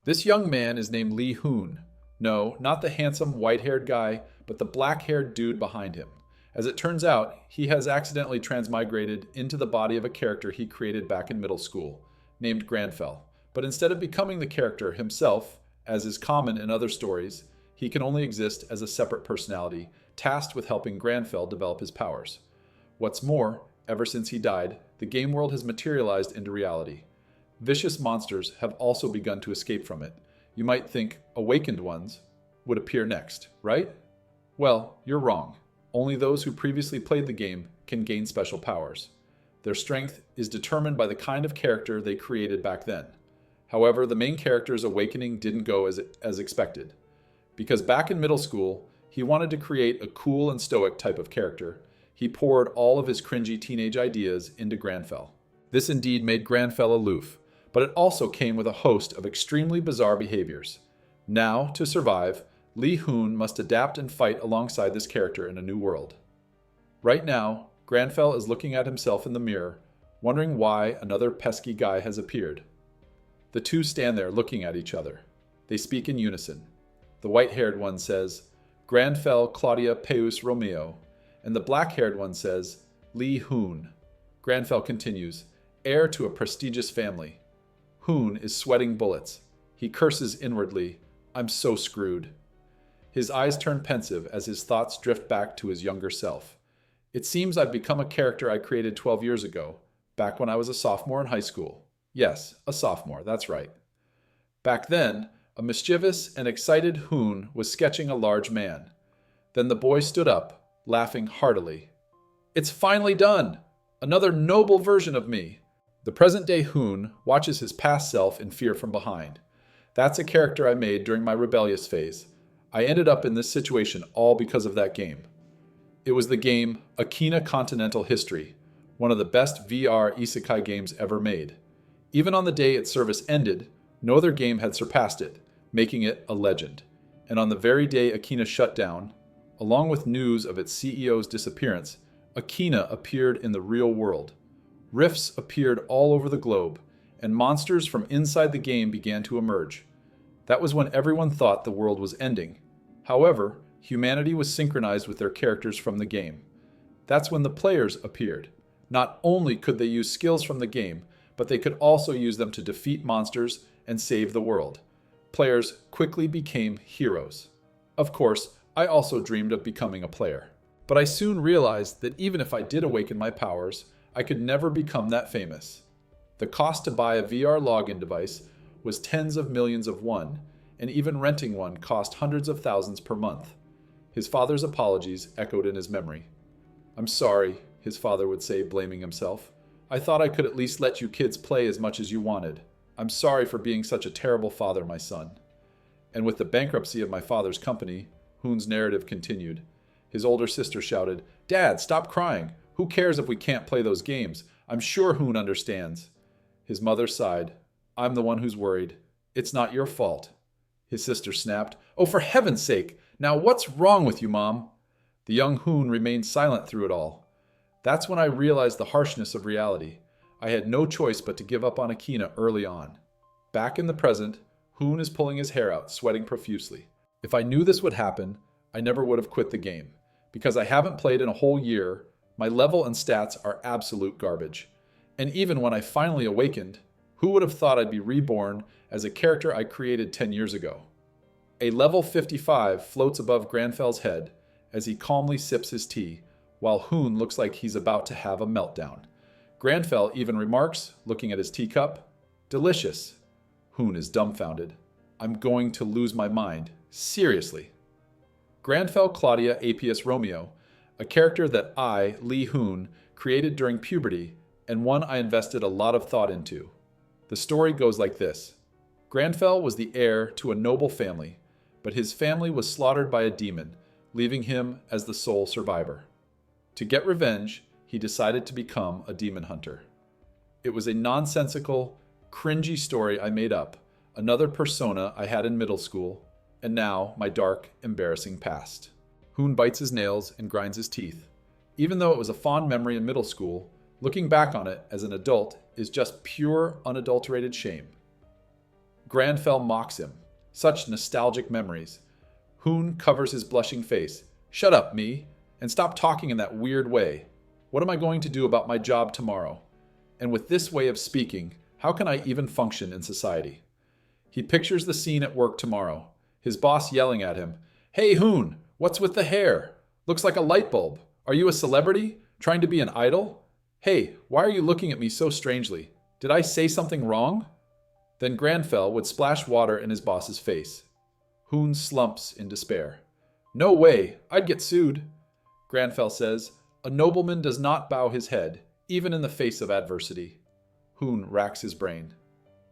This young man is named Lee Hoon. No, not the handsome white-haired guy, but the black-haired dude behind him. As it turns out, he has accidentally transmigrated into the body of a character he created back in middle school, named Granfell. But instead of becoming the character himself, as is common in other stories, he can only exist as a separate personality, tasked with helping Granfell develop his powers. What's more, ever since he died, the game world has materialized into reality. Vicious monsters have also begun to escape from it. You might think awakened ones would appear next, right? Well, you're wrong. Only those who previously played the game can gain special powers. Their strength is determined by the kind of character they created back then. However, the main character's awakening didn't go as expected. Because back in middle school, he wanted to create a cool and stoic type of character. He poured all of his cringy teenage ideas into Granfell. This indeed made Granfell aloof, but it also came with a host of extremely bizarre behaviors. Now, to survive, Lee Hoon must adapt and fight alongside this character in a new world. Right now, Granfell is looking at himself in the mirror, wondering why another pesky guy has appeared. The two stand there looking at each other. They speak in unison. The white-haired one says, Granfell Claudia Peus Romeo, and the black-haired one says, Lee Hoon. Granfell continues, heir to a prestigious family. Hoon is sweating bullets. He curses inwardly, I'm so screwed. His eyes turn pensive as his thoughts drift back to his younger self. It seems I've become a character I created 12 years ago, back when I was a sophomore in high school. Yes, a sophomore, that's right. Back then, a mischievous and excited Hoon was sketching a large man. Then the boy stood up, laughing heartily. It's finally done! Another noble version of me! The present-day Hoon watches his past self in fear from behind. That's a character I made during my rebellious phase. I ended up in this situation all because of that game. It was the game Akina Continental History, one of the best VR isekai games ever made. Even on the day its service ended, no other game had surpassed it, making it a legend. And on the very day Akina shut down, along with news of its CEO's disappearance, Akina appeared in the real world. Rifts appeared all over the globe, and monsters from inside the game began to emerge. That was when everyone thought the world was ending. However, humanity was synchronized with their characters from the game. That's when the players appeared. Not only could they use skills from the game, but they could also use them to defeat monsters and save the world. Players quickly became heroes. Of course, I also dreamed of becoming a player. But I soon realized that even if I did awaken my powers, I could never become that famous. The cost to buy a VR login device was tens of millions of won, and even renting one cost hundreds of thousands per month. His father's apologies echoed in his memory. I'm sorry, his father would say, blaming himself. I thought I could at least let you kids play as much as you wanted. I'm sorry for being such a terrible father, my son. And with the bankruptcy of my father's company, Hoon's narrative continued. His older sister shouted, Dad, stop crying. Who cares if we can't play those games? I'm sure Hoon understands. His mother sighed. I'm the one who's worried. It's not your fault. His sister snapped, Oh, for heaven's sake! Now what's wrong with you, Mom? The young Hoon remained silent through it all. That's when I realized the harshness of reality. I had no choice but to give up on Akina early on. Back in the present, Hoon is pulling his hair out, sweating profusely. If I knew this would happen, I never would have quit the game. Because I haven't played in a whole year, my level and stats are absolute garbage. And even when I finally awakened, who would have thought I'd be reborn as a character I created 10 years ago? A level 55 floats above Granfell's head as he calmly sips his tea, while Hoon looks like he's about to have a meltdown. Granfell even remarks, looking at his teacup, Delicious. Hoon is dumbfounded. I'm going to lose my mind. Seriously. Granfell Claudia Apius Romeo, a character that I, Lee Hoon, created during puberty, and one I invested a lot of thought into. The story goes like this. Granfell was the heir to a noble family, but his family was slaughtered by a demon, leaving him as the sole survivor. To get revenge, he decided to become a demon hunter. It was a nonsensical, cringy story I made up, another persona I had in middle school, and now my dark, embarrassing past. Hoon bites his nails and grinds his teeth. Even though it was a fond memory in middle school, looking back on it as an adult is just pure, unadulterated shame. Granfell mocks him. Such nostalgic memories. Hoon covers his blushing face. Shut up, me, and stop talking in that weird way. What am I going to do about my job tomorrow? And with this way of speaking, how can I even function in society? He pictures the scene at work tomorrow. His boss yelling at him, Hey Hoon, what's with the hair? Looks like a light bulb. Are you a celebrity? Trying to be an idol? Hey, why are you looking at me so strangely? Did I say something wrong? Then Granfell would splash water in his boss's face. Hoon slumps in despair. No way, I'd get sued. Granfell says, A nobleman does not bow his head, even in the face of adversity. Hoon racks his brain.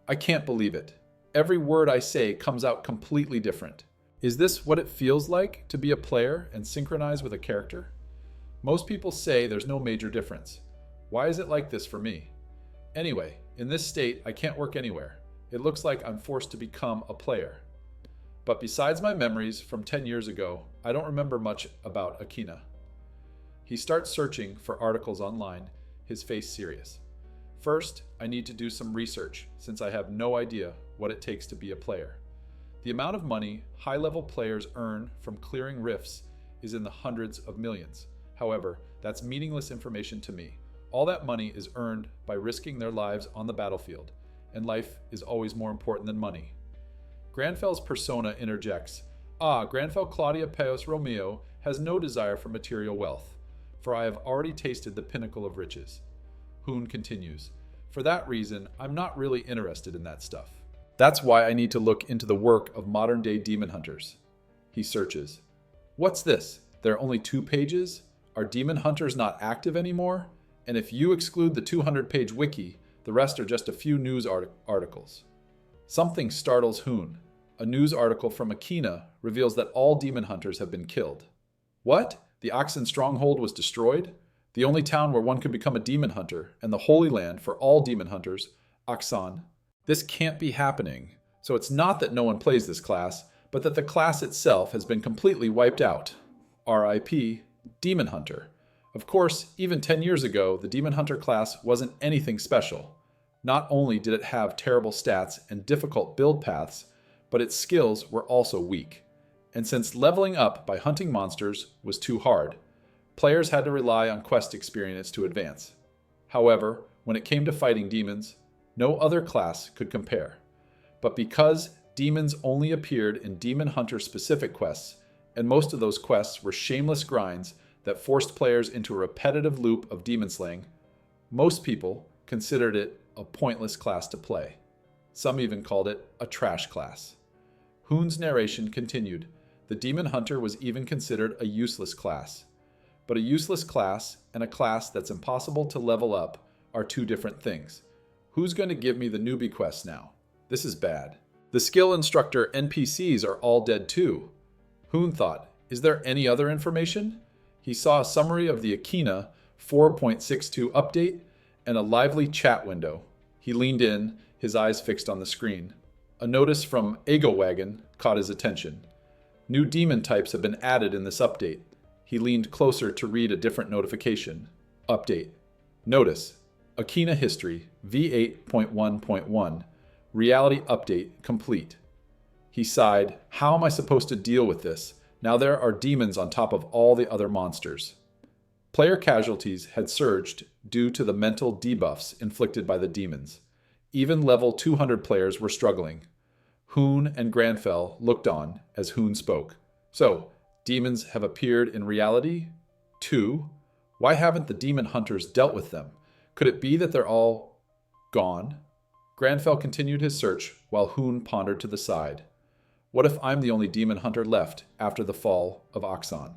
I can't believe it. Every word I say comes out completely different. Is this what it feels like to be a player and synchronize with a character? Most people say there's no major difference. Why is it like this for me? Anyway, in this state, I can't work anywhere. It looks like I'm forced to become a player. But besides my memories from 10 years ago, I don't remember much about Akina. He starts searching for articles online, his face serious. First, I need to do some research, since I have no idea what it takes to be a player. The amount of money high-level players earn from clearing rifts is in the hundreds of millions. However, that's meaningless information to me. All that money is earned by risking their lives on the battlefield, and life is always more important than money. Granfell's persona interjects, Granfell Claudia Peos Romeo has no desire for material wealth, for I have already tasted the pinnacle of riches. Hoon continues, For that reason, I'm not really interested in that stuff. That's why I need to look into the work of modern-day demon hunters. He searches. What's this? There are only 2 pages? Are demon hunters not active anymore? And if you exclude the 200-page wiki, the rest are just a few news articles. Something startles Hoon. A news article from Akina reveals that all demon hunters have been killed. What? The Oxen stronghold was destroyed? The only town where one could become a demon hunter, and the holy land for all demon hunters, Oxan. This can't be happening. So it's not that no one plays this class, but that the class itself has been completely wiped out. R.I.P. Demon Hunter. Of course, even 10 years ago, the Demon Hunter class wasn't anything special. Not only did it have terrible stats and difficult build paths, but its skills were also weak. And since leveling up by hunting monsters was too hard, players had to rely on quest experience to advance. However, when it came to fighting demons, no other class could compare. But because demons only appeared in Demon Hunter specific quests, and most of those quests were shameless grinds that forced players into a repetitive loop of demon slaying, most people considered it a pointless class to play. Some even called it a trash class. Hoon's narration continued. The Demon Hunter was even considered a useless class. But a useless class and a class that's impossible to level up are 2 different things. Who's going to give me the newbie quests now? This is bad. The skill instructor NPCs are all dead too. Hoon thought, is there any other information? He saw a summary of the Akina 4.62 update and a lively chat window. He leaned in, his eyes fixed on the screen. A notice from Ego Wagon caught his attention. New demon types have been added in this update. He leaned closer to read a different notification. Update. Notice. Akina History V8.1.1. Reality update complete. He sighed, how am I supposed to deal with this? Now there are demons on top of all the other monsters. Player casualties had surged due to the mental debuffs inflicted by the demons. Even level 200 players were struggling. Hoon and Granfell looked on as Hoon spoke. So, demons have appeared in reality? 2? Why haven't the demon hunters dealt with them? Could it be that they're all gone? Granfell continued his search while Hoon pondered to the side. What if I'm the only demon hunter left after the fall of Oxan?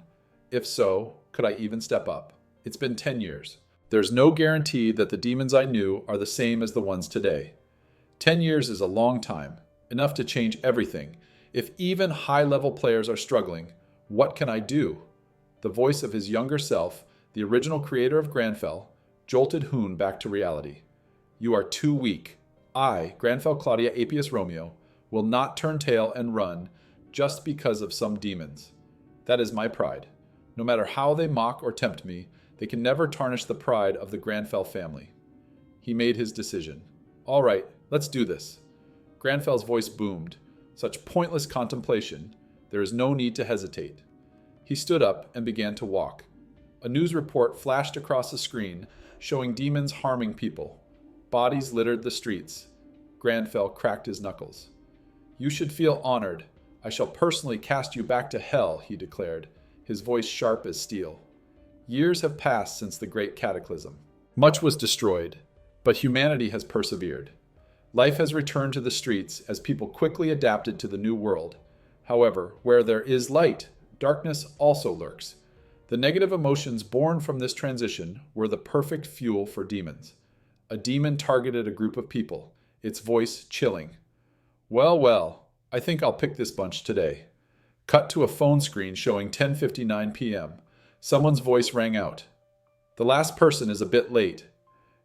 If so, could I even step up? It's been 10 years. There's no guarantee that the demons I knew are the same as the ones today. 10 years is a long time, enough to change everything. If even high-level players are struggling, what can I do? The voice of his younger self, the original creator of Granfell, jolted Hoon back to reality. You are too weak. I, Granfell Claudia Apius Romeo, will not turn tail and run just because of some demons. That is my pride. No matter how they mock or tempt me, they can never tarnish the pride of the Granfell family. He made his decision. All right, let's do this. Granfel's voice boomed. Such pointless contemplation. There is no need to hesitate. He stood up and began to walk. A news report flashed across the screen, showing demons harming people. Bodies littered the streets. Granfell cracked his knuckles. "You should feel honored. I shall personally cast you back to hell," he declared, his voice sharp as steel. Years have passed since the Great Cataclysm. Much was destroyed, but humanity has persevered. Life has returned to the streets as people quickly adapted to the new world. However, where there is light, darkness also lurks. The negative emotions born from this transition were the perfect fuel for demons. A demon targeted a group of people, its voice chilling. "Well, well, I think I'll pick this bunch today." Cut to a phone screen showing 10:59 p.m. Someone's voice rang out. "The last person is a bit late."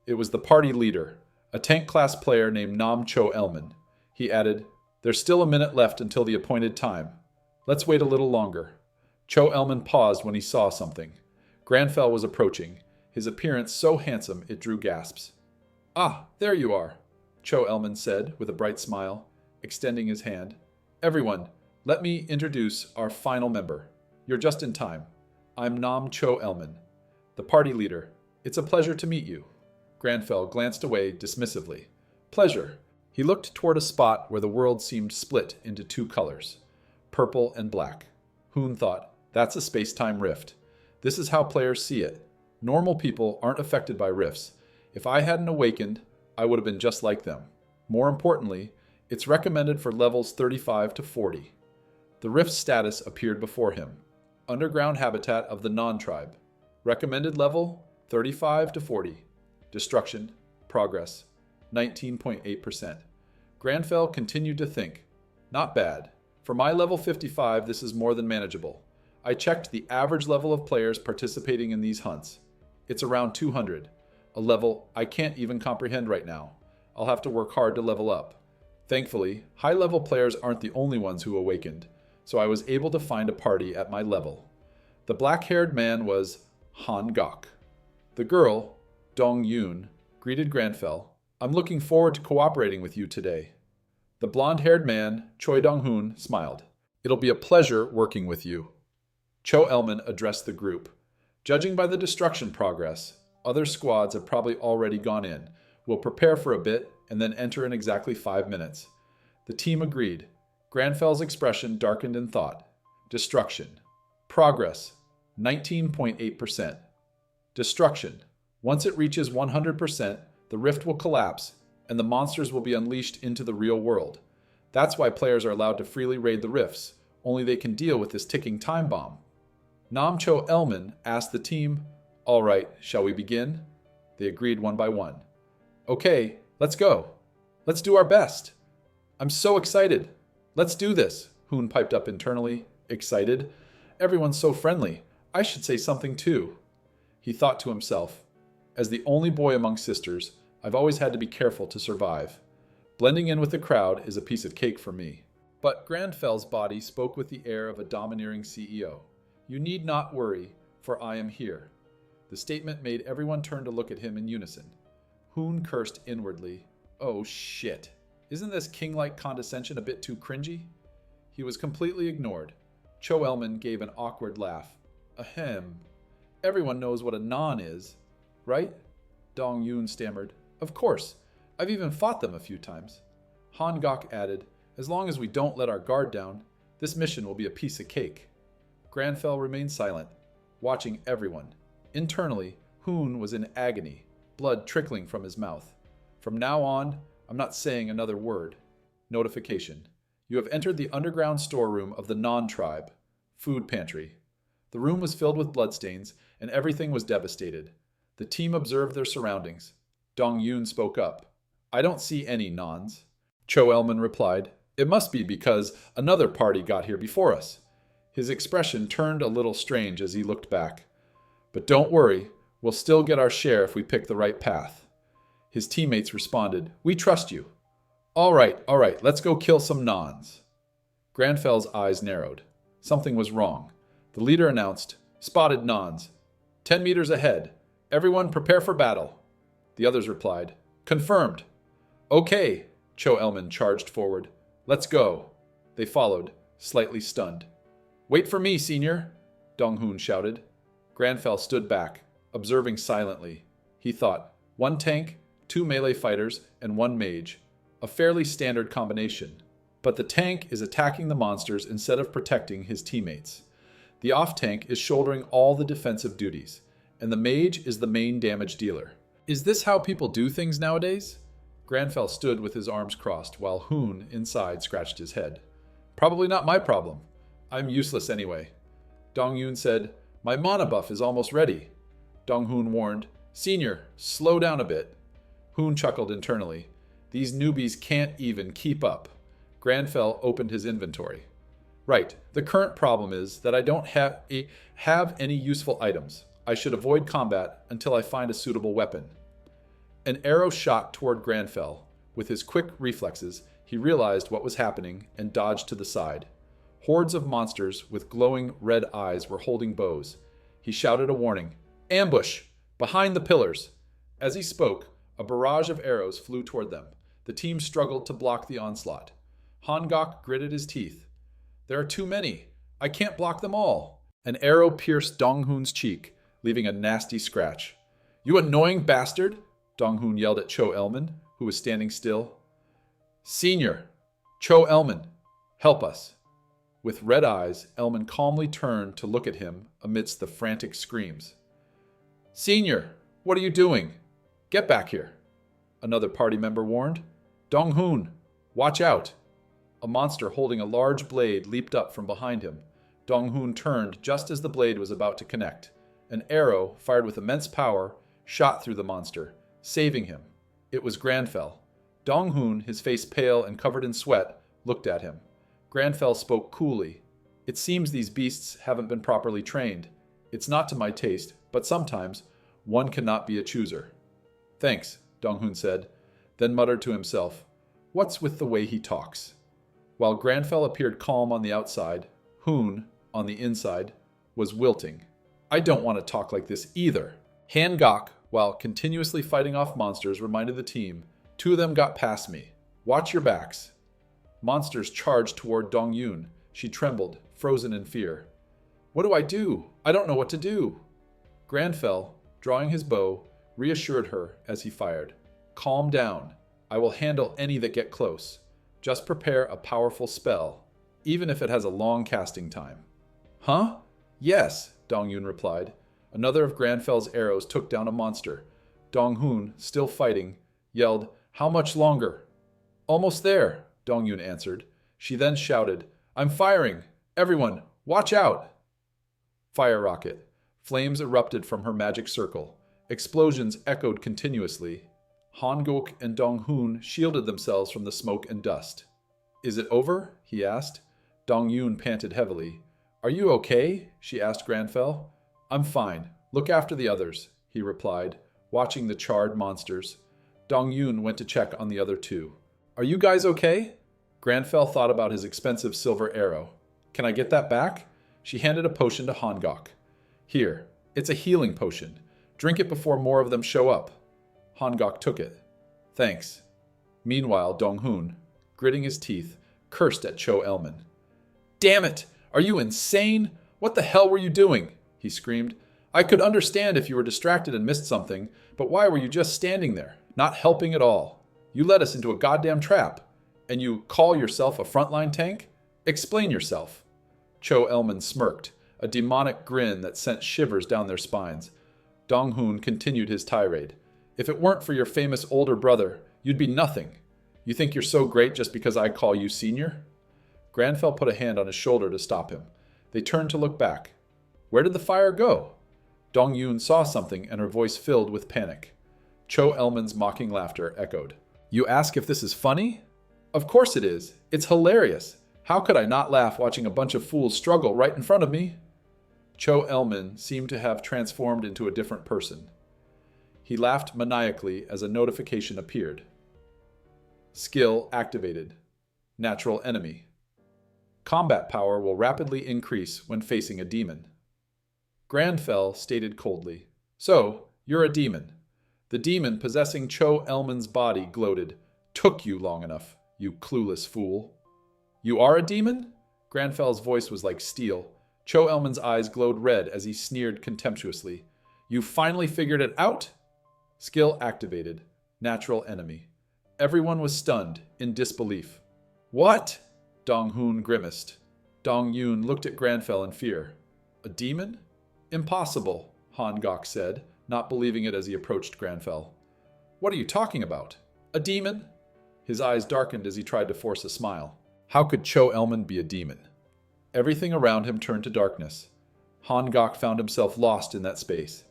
It was the party leader, a tank class player named Nam Cho Elman. He added, "There's still a minute left until the appointed time. Let's wait a little longer." Cho Elman paused when he saw something. Granfell was approaching, his appearance so handsome it drew gasps. "Ah, there you are," Cho Elman said with a bright smile, extending his hand. "Everyone, let me introduce our final member. You're just in time. I'm Nam Cho Elman, the party leader. It's a pleasure to meet you." Granfell glanced away dismissively. "Pleasure." He looked toward a spot where the world seemed split into two colors, purple and black. Hoon thought, that's a space-time rift. This is how players see it. Normal people aren't affected by rifts. If I hadn't awakened, I would have been just like them. More importantly, it's recommended for levels 35 to 40. The rift status appeared before him. Underground habitat of the non-tribe. Recommended level 35 to 40. Destruction. Progress. 19.8%. Granfell continued to think. Not bad. For my level 55, this is more than manageable. I checked the average level of players participating in these hunts. It's around 200. A level I can't even comprehend right now. I'll have to work hard to level up. Thankfully, high-level players aren't the only ones who awakened, so I was able to find a party at my level. The black-haired man was Han Gok. The girl, Dong Yoon, greeted Granfell. "I'm looking forward to cooperating with you today." The blonde-haired man, Choi Dong-hoon, smiled. "It'll be a pleasure working with you." Cho Elman addressed the group. "Judging by the destruction progress, other squads have probably already gone in. We'll prepare for a bit and then enter in exactly 5 minutes." The team agreed. Granfell's expression darkened in thought. Destruction. Progress. 19.8%. Destruction. Once it reaches 100%, the rift will collapse, and the monsters will be unleashed into the real world. That's why players are allowed to freely raid the rifts, only they can deal with this ticking time bomb. Nam Cho Elman asked the team, "All right, shall we begin?" They agreed one by one. "Okay, let's go. Let's do our best. I'm so excited. Let's do this," Hoon piped up internally, excited. "Everyone's so friendly. I should say something too." He thought to himself, "As the only boy among sisters, I've always had to be careful to survive. Blending in with the crowd is a piece of cake for me." But Granfell's body spoke with the air of a domineering CEO. "You need not worry, for I am here." The statement made everyone turn to look at him in unison. Hoon cursed inwardly. "Oh shit. Isn't this king-like condescension a bit too cringy?" He was completely ignored. Cho Elman gave an awkward laugh. "Ahem. Everyone knows what a non is, right?" Dong Yoon stammered. "Of course. I've even fought them a few times." Han Gok added, "As long as we don't let our guard down, this mission will be a piece of cake." Granfell remained silent, watching everyone. Internally, Hoon was in agony, blood trickling from his mouth. "From now on, I'm not saying another word." Notification. You have entered the underground storeroom of the non-tribe. Food pantry. The room was filled with bloodstains, and everything was devastated. The team observed their surroundings. Dong Yoon spoke up. "I don't see any nons." Cho Elman replied, "It must be because another party got here before us." His expression turned a little strange as he looked back. "But don't worry, we'll still get our share if we pick the right path." His teammates responded, "We trust you." All right, let's go kill some nons." Granfell's eyes narrowed. Something was wrong. The leader announced, "Spotted nons. 10 meters ahead. Everyone prepare for battle." The others replied, "Confirmed." "Okay." Cho Elman charged forward. Let's go. They followed, slightly stunned. Wait for me, senior, Dong-hoon shouted. Granfell stood back, observing silently. He thought, 1 tank, 2 melee fighters, and 1 mage. A fairly standard combination. But the tank is attacking the monsters instead of protecting his teammates. The off-tank is shouldering all the defensive duties, and the mage is the main damage dealer. Is this how people do things nowadays? Granfell stood with his arms crossed, while Hoon, inside, scratched his head. Probably not my problem. I'm useless anyway. Dong-yoon said, My mana buff is almost ready. Dong-hoon warned, Senior, slow down a bit. Hoon chuckled internally. These newbies can't even keep up. Granfell opened his inventory. Right, the current problem is that I don't have any useful items. I should avoid combat until I find a suitable weapon. An arrow shot toward Granfell. With his quick reflexes, he realized what was happening and dodged to the side. Hordes of monsters with glowing red eyes were holding bows. He shouted a warning. Ambush! Behind the pillars! As he spoke, a barrage of arrows flew toward them. The team struggled to block the onslaught. Hangok gritted his teeth. There are too many. I can't block them all. An arrow pierced Dong-hoon's cheek, leaving a nasty scratch. You annoying bastard! Dong-hoon yelled at Cho Elman, who was standing still. Senior! Cho Elman! Help us! With red eyes, Elman calmly turned to look at him amidst the frantic screams. Senior! What are you doing? Get back here! Another party member warned. Dong-hoon! Watch out! A monster holding a large blade leaped up from behind him. Dong-hoon turned just as the blade was about to connect. An arrow, fired with immense power, shot through the monster, saving him. It was Granfell. Dong-hoon, his face pale and covered in sweat, looked at him. Granfell spoke coolly. It seems these beasts haven't been properly trained. It's not to my taste, but sometimes one cannot be a chooser. Thanks, Dong-hoon said, then muttered to himself, What's with the way he talks? While Granfell appeared calm on the outside, Hoon, on the inside, was wilting. I don't want to talk like this either. Hangok, while continuously fighting off monsters, reminded the team, 2 of them got past me. Watch your backs. Monsters charged toward Dong-yoon. She trembled, frozen in fear. What do I do? I don't know what to do. Granfell, drawing his bow, reassured her as he fired. Calm down. I will handle any that get close. Just prepare a powerful spell, even if it has a long casting time. Huh? Yes, Dong-yoon replied. Another of Granfell's arrows took down a monster. Dong-hoon, still fighting, yelled, How much longer? Almost there, Dong-yoon answered. She then shouted, I'm firing! Everyone, watch out! Fire rocket. Flames erupted from her magic circle. Explosions echoed continuously. Hangok and Dong-hoon shielded themselves from the smoke and dust. Is it over? He asked. Dong-yoon panted heavily. Are you okay? She asked Granfell. I'm fine. Look after the others, he replied, watching the charred monsters. Dong-yoon went to check on the other 2. Are you guys okay? Granfell thought about his expensive silver arrow. Can I get that back? She handed a potion to Hangok. Here, it's a healing potion. Drink it before more of them show up. Hangok took it. Thanks. Meanwhile, Dong-hoon, gritting his teeth, cursed at Cho Elman. Damn it! Are you insane? What the hell were you doing? He screamed. I could understand if you were distracted and missed something, but why were you just standing there, not helping at all? You led us into a goddamn trap. And you call yourself a frontline tank? Explain yourself. Cho Elman smirked, a demonic grin that sent shivers down their spines. Dong-hoon continued his tirade. If it weren't for your famous older brother, you'd be nothing. You think you're so great just because I call you senior? Granfell put a hand on his shoulder to stop him. They turned to look back. Where did the fire go? Dong-yoon saw something and her voice filled with panic. Cho Elman's mocking laughter echoed. You ask if this is funny? Of course it is. It's hilarious. How could I not laugh watching a bunch of fools struggle right in front of me? Cho Elman seemed to have transformed into a different person. He laughed maniacally as a notification appeared. Skill activated. Natural enemy. Combat power will rapidly increase when facing a demon. Granfell stated coldly, So, you're a demon. The demon possessing Cho Elman's body gloated. took you long enough, you clueless fool. You are a demon? Granfel's voice was like steel. Cho Elman's eyes glowed red as he sneered contemptuously. You finally figured it out? Skill activated. Natural enemy. Everyone was stunned, in disbelief. What? Dong Hoon grimaced. Dong Yun looked at Granfell in fear. A demon? Impossible, Han Gok said, not believing it as he approached Granfell. What are you talking about? A demon? His eyes darkened as he tried to force a smile. How could Cho Elman be a demon? Everything around him turned to darkness. Han Gok found himself lost in that space,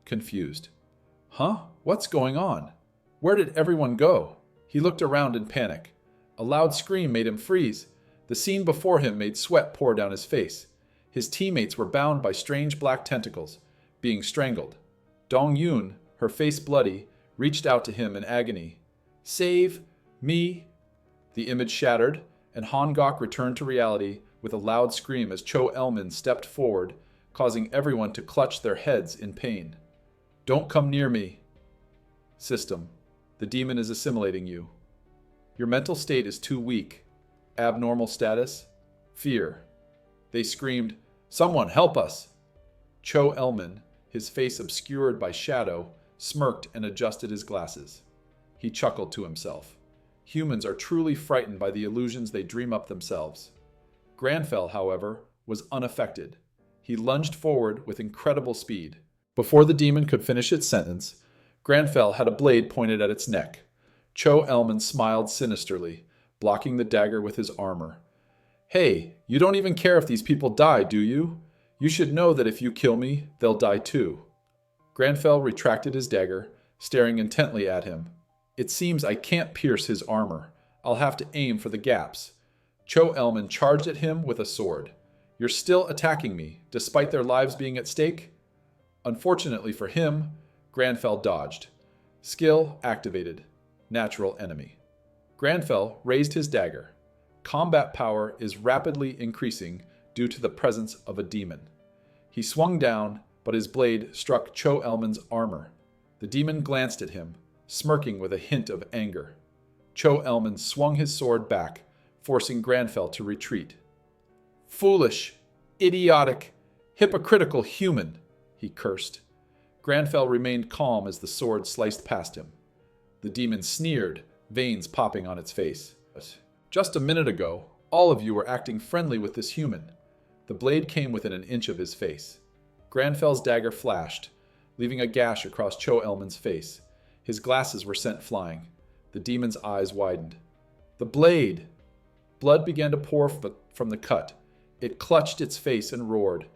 confused. Huh? What's going on? Where did everyone go? He looked around in panic. A loud scream made him freeze. The scene before him made sweat pour down his face. His teammates were bound by strange black tentacles, being strangled. Dong Yun, her face bloody, reached out to him in agony. Save me! The image shattered, and Han Gok returned to reality with a loud scream as Cho Elman stepped forward, causing everyone to clutch their heads in pain. Don't come near me. System. The demon is assimilating you. Your mental state is too weak. Abnormal status? Fear. They screamed, Someone help us! Cho Elman, his face obscured by shadow, smirked and adjusted his glasses. He chuckled to himself. Humans are truly frightened by the illusions they dream up themselves. Granfell, however, was unaffected. He lunged forward with incredible speed. Before the demon could finish its sentence, Granfell had a blade pointed at its neck. Cho Elman smiled sinisterly, blocking the dagger with his armor. Hey, you don't even care if these people die, do you? You should know that if you kill me, they'll die too. Granfell retracted his dagger, staring intently at him. It seems I can't pierce his armor. I'll have to aim for the gaps. Cho Elman charged at him with a sword. You're still attacking me, despite their lives being at stake? Unfortunately for him, Granfell dodged. Skill activated. Natural enemy. Granfell raised his dagger. Combat power is rapidly increasing due to the presence of a demon. He swung down, but his blade struck Cho Elman's armor. The demon glanced at him, smirking with a hint of anger. Cho Elman swung his sword back, forcing Granfell to retreat. Foolish, idiotic, hypocritical human, he cursed. Granfell remained calm as the sword sliced past him. The demon sneered, veins popping on its face. Just a minute ago, all of you were acting friendly with this human. The blade came within an inch of his face. Granfell's dagger flashed, leaving a gash across Cho Elman's face. His glasses were sent flying. The demon's eyes widened. The blade! Blood began to pour from the cut. It clutched its face and roared.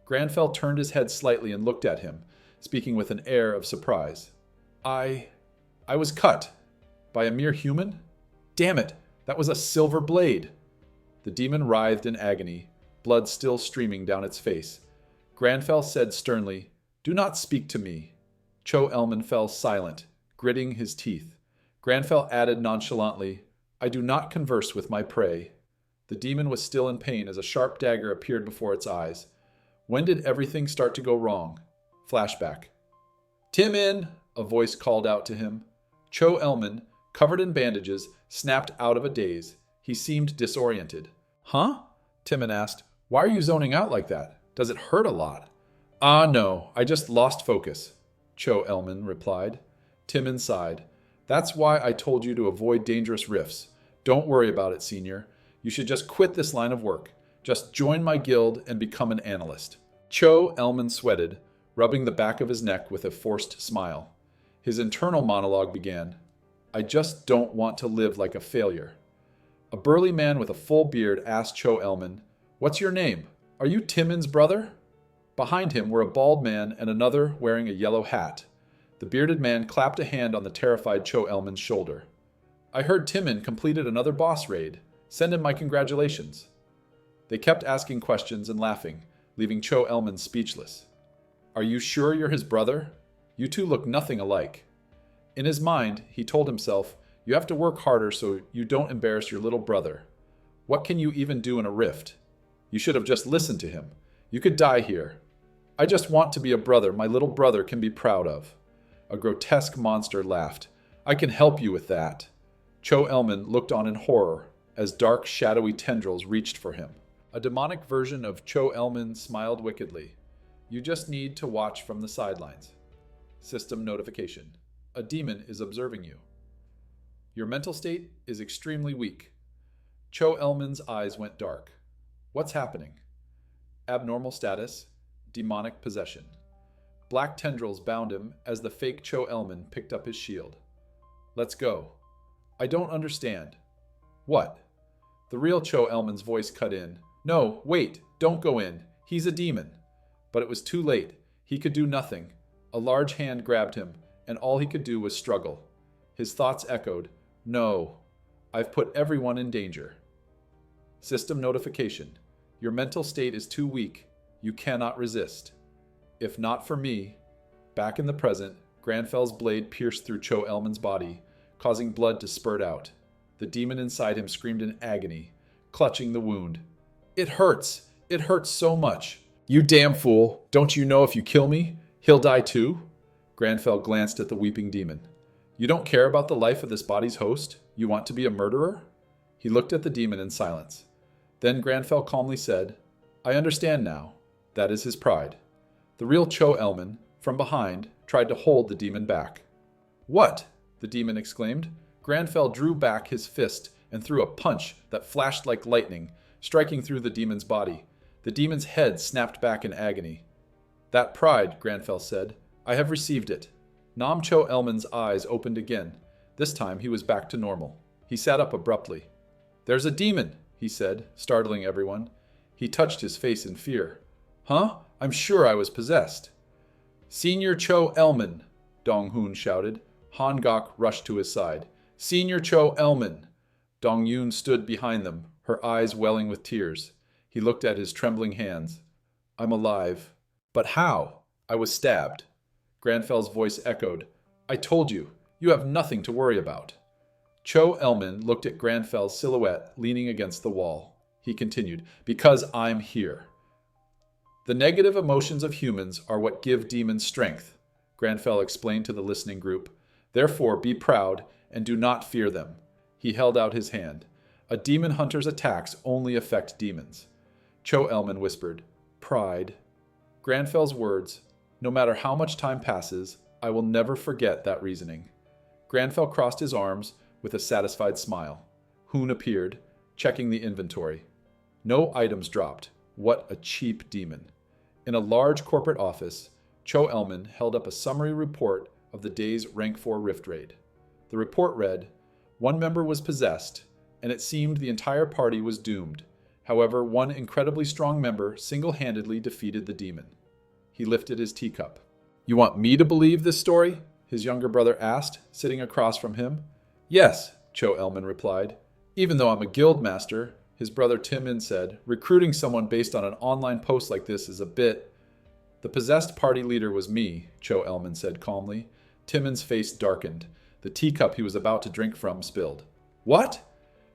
Granfell turned his head slightly and looked at him, speaking with an air of surprise. I was cut. By a mere human? Damn it, that was a silver blade. The demon writhed in agony, blood still streaming down its face. Granfell said sternly, Do not speak to me. Cho Elman fell silent, gritting his teeth. Granfell added nonchalantly, I do not converse with my prey. The demon was still in pain as a sharp dagger appeared before its eyes. When did everything start to go wrong? Flashback. Timin! A voice called out to him. Cho Elman, covered in bandages, snapped out of a daze. He seemed disoriented. Huh? Timin asked. Why are you zoning out like that? Does it hurt a lot? Ah, no, I just lost focus, Cho Elman replied. Timin sighed. That's why I told you to avoid dangerous rifts. Don't worry about it, senior. You should just quit this line of work. Just join my guild and become an analyst. Cho Elman sweated, rubbing the back of his neck with a forced smile. His internal monologue began. I just don't want to live like a failure. A burly man with a full beard asked Cho Elman, What's your name? Are you Timin's brother? Behind him were a bald man and another wearing a yellow hat. The bearded man clapped a hand on the terrified Cho Elman's shoulder. I heard Timin completed another boss raid. Send him my congratulations. They kept asking questions and laughing, leaving Cho Elman speechless. Are you sure you're his brother? You two look nothing alike. In his mind, he told himself, You have to work harder so you don't embarrass your little brother. What can you even do in a rift? You should have just listened to him. You could die here. I just want to be a brother my little brother can be proud of. A grotesque monster laughed. I can help you with that. Cho Elman looked on in horror as dark, shadowy tendrils reached for him. A demonic version of Cho Elman smiled wickedly. You just need to watch from the sidelines. System notification. A demon is observing you. Your mental state is extremely weak. Cho Elman's eyes went dark. What's happening? Abnormal status, demonic possession. Black tendrils bound him as the fake Cho Elman picked up his shield. Let's go. I don't understand. What? The real Cho Elman's voice cut in. No, wait, don't go in. He's a demon. But it was too late. He could do nothing. A large hand grabbed him, and all he could do was struggle. His thoughts echoed. No, I've put everyone in danger. System notification. Your mental state is too weak. You cannot resist. If not for me. Back in the present, Granfel's blade pierced through Cho Elman's body, causing blood to spurt out. The demon inside him screamed in agony, clutching the wound. It hurts! It hurts so much! You damn fool! Don't you know if you kill me, he'll die too? Granfell glanced at the weeping demon. You don't care about the life of this body's host? You want to be a murderer? He looked at the demon in silence. Then Granfell calmly said, I understand now. That is his pride. The real Cho Elman, from behind, tried to hold the demon back. What? The demon exclaimed. Granfell drew back his fist and threw a punch that flashed like lightning, striking through the demon's body. The demon's head snapped back in agony. That pride, Granfell said. I have received it. Nam Cho Elman's eyes opened again. This time he was back to normal. He sat up abruptly. There's a demon, he said, startling everyone. He touched his face in fear. Huh? I'm sure I was possessed. Senior Cho Elman, Dong Hoon shouted. Han Gok rushed to his side. Senior Cho Elman. Dong Yoon stood behind them, her eyes welling with tears. He looked at his trembling hands. I'm alive. But how? I was stabbed. Granfell's voice echoed. I told you, you have nothing to worry about. Cho Elman looked at Granfell's silhouette leaning against the wall. He continued, because I'm here. The negative emotions of humans are what give demons strength, Granfell explained to the listening group. Therefore, be proud and do not fear them. He held out his hand. A demon hunter's attacks only affect demons. Cho Elman whispered, Pride. Granfell's words, no matter how much time passes, I will never forget that reasoning. Granfell crossed his arms with a satisfied smile. Hoon appeared, checking the inventory. No items dropped. What a cheap demon. In a large corporate office, Cho Elman held up a summary report of the day's Rank 4 Rift Raid. The report read, one member was possessed, and it seemed the entire party was doomed. However, one incredibly strong member single-handedly defeated the demon. He lifted his teacup. You want me to believe this story? His younger brother asked, sitting across from him. Yes, Cho Elman replied. Even though I'm a guild master, his brother Tim-in said, recruiting someone based on an online post like this is a bit... The possessed party leader was me, Cho Elman said calmly. Tim-in's face darkened. The teacup he was about to drink from spilled. What?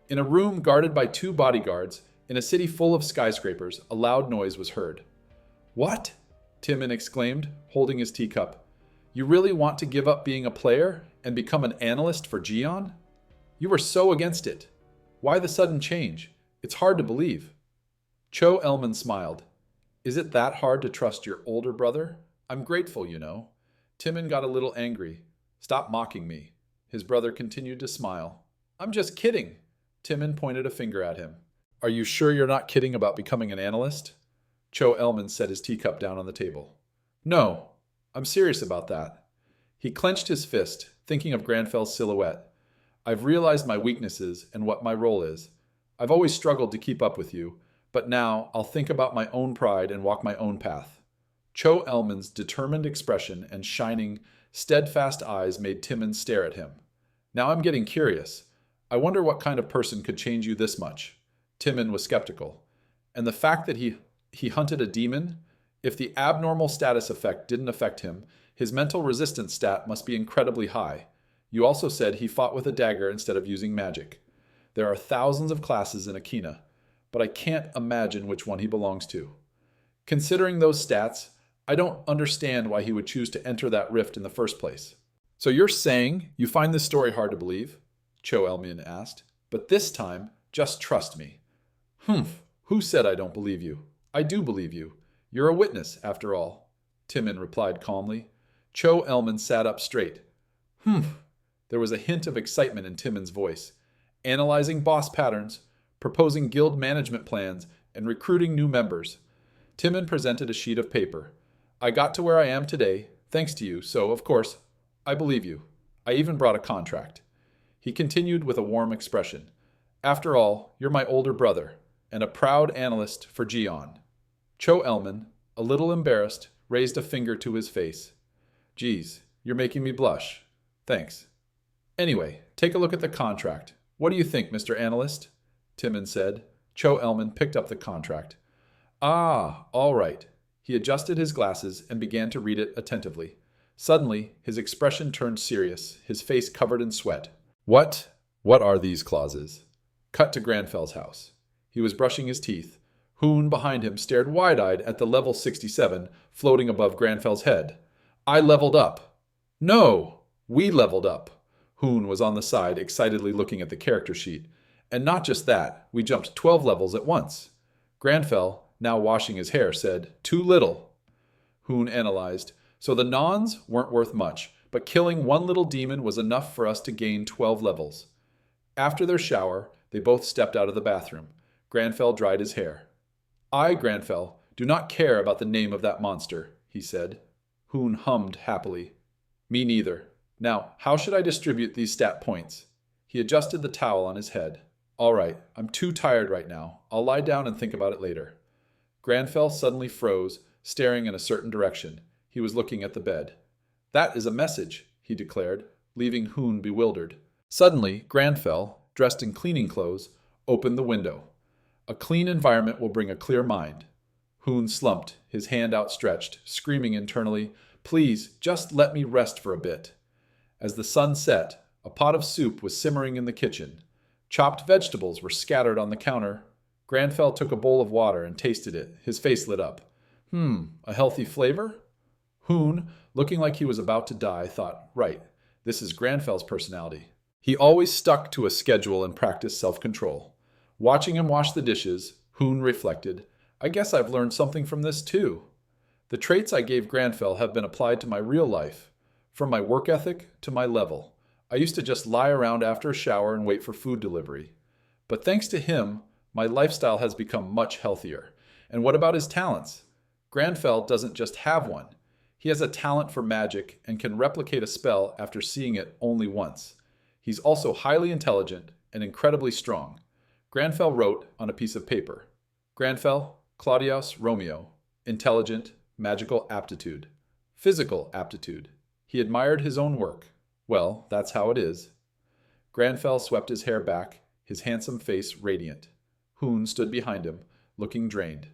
In a room guarded by 2 bodyguards, in a city full of skyscrapers, a loud noise was heard. What? Tim-in exclaimed, holding his teacup. You really want to give up being a player and become an analyst for Gion? You were so against it. Why the sudden change? It's hard to believe. Cho Elman smiled. Is it that hard to trust your older brother? I'm grateful, you know. Tim-in got a little angry. Stop mocking me. His brother continued to smile. I'm just kidding. Tim-in pointed a finger at him. Are you sure you're not kidding about becoming an analyst? Cho Elman set his teacup down on the table. No, I'm serious about that. He clenched his fist, thinking of Granfell's silhouette. I've realized my weaknesses and what my role is. I've always struggled to keep up with you, but now I'll think about my own pride and walk my own path. Cho Elman's determined expression and shining, steadfast eyes made Tim-in stare at him. Now I'm getting curious. I wonder what kind of person could change you this much. Tim-in was skeptical. And the fact that he hunted a demon? If the abnormal status effect didn't affect him, his mental resistance stat must be incredibly high. You also said he fought with a dagger instead of using magic. There are thousands of classes in Akina, but I can't imagine which one he belongs to. Considering those stats, I don't understand why he would choose to enter that rift in the first place. So you're saying you find this story hard to believe? Cho Elmin asked. But this time, just trust me. Humph, who said I don't believe you? I do believe you. You're a witness, after all, Timon replied calmly. Cho Elmin sat up straight. Humph. There was a hint of excitement in Timon's voice. Analyzing boss patterns, proposing guild management plans, and recruiting new members. Timon presented a sheet of paper. I got to where I am today, thanks to you, so, of course, I believe you. I even brought a contract. He continued with a warm expression. After all, you're my older brother, and a proud analyst for Gion. Cho Elmin, a little embarrassed, raised a finger to his face. Geez, you're making me blush. Thanks. Anyway, take a look at the contract. What do you think, Mr. Analyst? Timon said. Cho Elmin picked up the contract. Ah, all right. He adjusted his glasses and began to read it attentively. Suddenly, his expression turned serious, his face covered in sweat. What are these clauses? Cut to Granfel's house. He was brushing his teeth. Hoon behind him stared wide-eyed at the level 67 floating above Granfel's head. I leveled up. No, we leveled up. Hoon was on the side, excitedly looking at the character sheet. And not just that, we jumped 12 levels at once. Granfell, now washing his hair, said, Too little. Hoon analyzed. So the nons weren't worth much, but killing one little demon was enough for us to gain 12 levels. After their shower, they both stepped out of the bathroom. Granfell dried his hair. I, Granfell, do not care about the name of that monster, he said. Hoon hummed happily. Me neither. Now, how should I distribute these stat points? He adjusted the towel on his head. All right, I'm too tired right now. I'll lie down and think about it later. Granfell suddenly froze, staring in a certain direction. He was looking at the bed. That is a message, he declared, leaving Hoon bewildered. Suddenly, Granfell, dressed in cleaning clothes, opened the window. A clean environment will bring a clear mind. Hoon slumped, his hand outstretched, screaming internally, Please, just let me rest for a bit. As the sun set, a pot of soup was simmering in the kitchen. Chopped vegetables were scattered on the counter. Granfell took a bowl of water and tasted it. His face lit up. A healthy flavor? Hoon, looking like he was about to die, thought, right, this is Granfell's personality. He always stuck to a schedule and practiced self-control. Watching him wash the dishes, Hoon reflected, I guess I've learned something from this too. The traits I gave Granfell have been applied to my real life, from my work ethic to my level. I used to just lie around after a shower and wait for food delivery. But thanks to him, my lifestyle has become much healthier. And what about his talents? Granfell doesn't just have one. He has a talent for magic and can replicate a spell after seeing it only once. He's also highly intelligent and incredibly strong. Granfell wrote on a piece of paper. Granfell, Claudius Romeo, intelligent, magical aptitude. Physical aptitude. He admired his own work. Well, that's how it is. Granfell swept his hair back, his handsome face radiant. Hoon stood behind him, looking drained.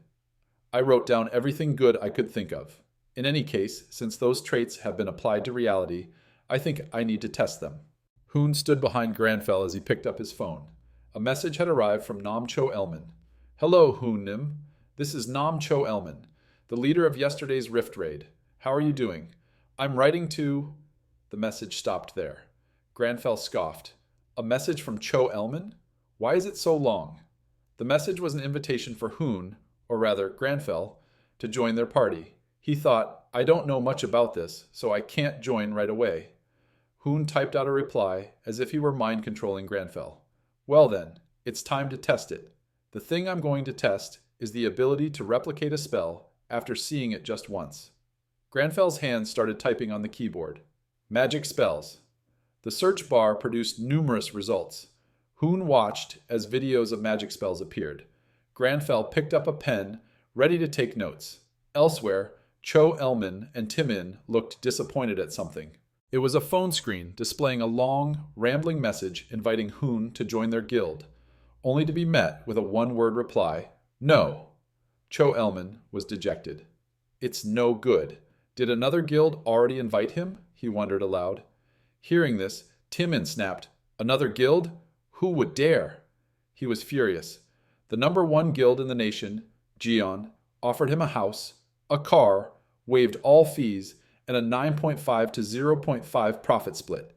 I wrote down everything good I could think of. In any case, since those traits have been applied to reality, I think I need to test them. Hoon stood behind Granfell as he picked up his phone. A message had arrived from Nam Cho Elmin. Hello, Hoon Nim. This is Nam Cho Elmin, the leader of yesterday's Rift Raid. How are you doing? I'm writing to... The message stopped there. Granfell scoffed. A message from Cho Elmin? Why is it so long? The message was an invitation for Hoon, or rather Granfell, to join their party. He thought, I don't know much about this, so I can't join right away. Hoon typed out a reply as if he were mind-controlling Granfell. Well then, it's time to test it. The thing I'm going to test is the ability to replicate a spell after seeing it just once. Granfell's hands started typing on the keyboard. Magic spells. The search bar produced numerous results. Hoon watched as videos of magic spells appeared. Granfell picked up a pen, ready to take notes. Elsewhere, Cho Elmin and Timon looked disappointed at something. It was a phone screen displaying a long, rambling message inviting Hoon to join their guild, only to be met with a one-word reply, No. Cho Elmin was dejected. It's no good. Did another guild already invite him? He wondered aloud. Hearing this, Timon snapped, Another guild? Who would dare? He was furious. The number one guild in the nation, Gion, offered him a house, a car, waived all fees, and a 9.5 to 0.5 profit split.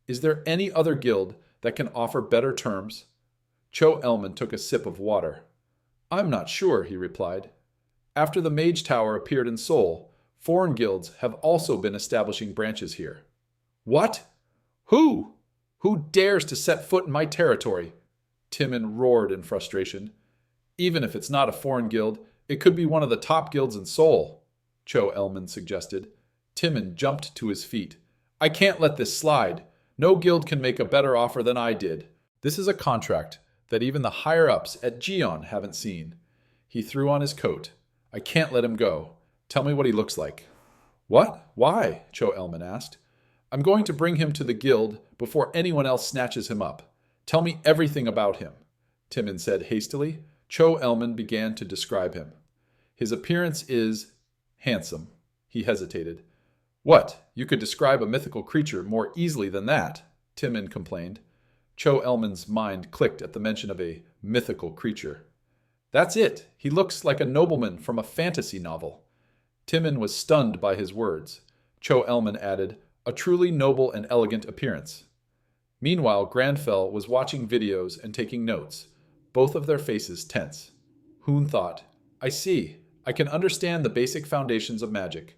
Is there any other guild that can offer better terms? Cho Elman took a sip of water. I'm not sure, he replied. After the Mage Tower appeared in Seoul, foreign guilds have also been establishing branches here. What? Who? Who dares to set foot in my territory? Timon roared in frustration. Even if it's not a foreign guild, it could be one of the top guilds in Seoul, Cho Elman suggested. Timon jumped to his feet. I can't let this slide. No guild can make a better offer than I did. This is a contract that even the higher-ups at Gion haven't seen. He threw on his coat. I can't let him go. Tell me what he looks like. What? Why? Cho Elman asked. I'm going to bring him to the guild before anyone else snatches him up. Tell me everything about him, Timon said hastily. Cho Elman began to describe him. His appearance is handsome. He hesitated. What? You could describe a mythical creature more easily than that, Timon complained. Cho Elman's mind clicked at the mention of a mythical creature. That's it. He looks like a nobleman from a fantasy novel. Timon was stunned by his words. Cho Elman added, a truly noble and elegant appearance. Meanwhile, Granfell was watching videos and taking notes, both of their faces tense. Hoon thought, I see. I can understand the basic foundations of magic.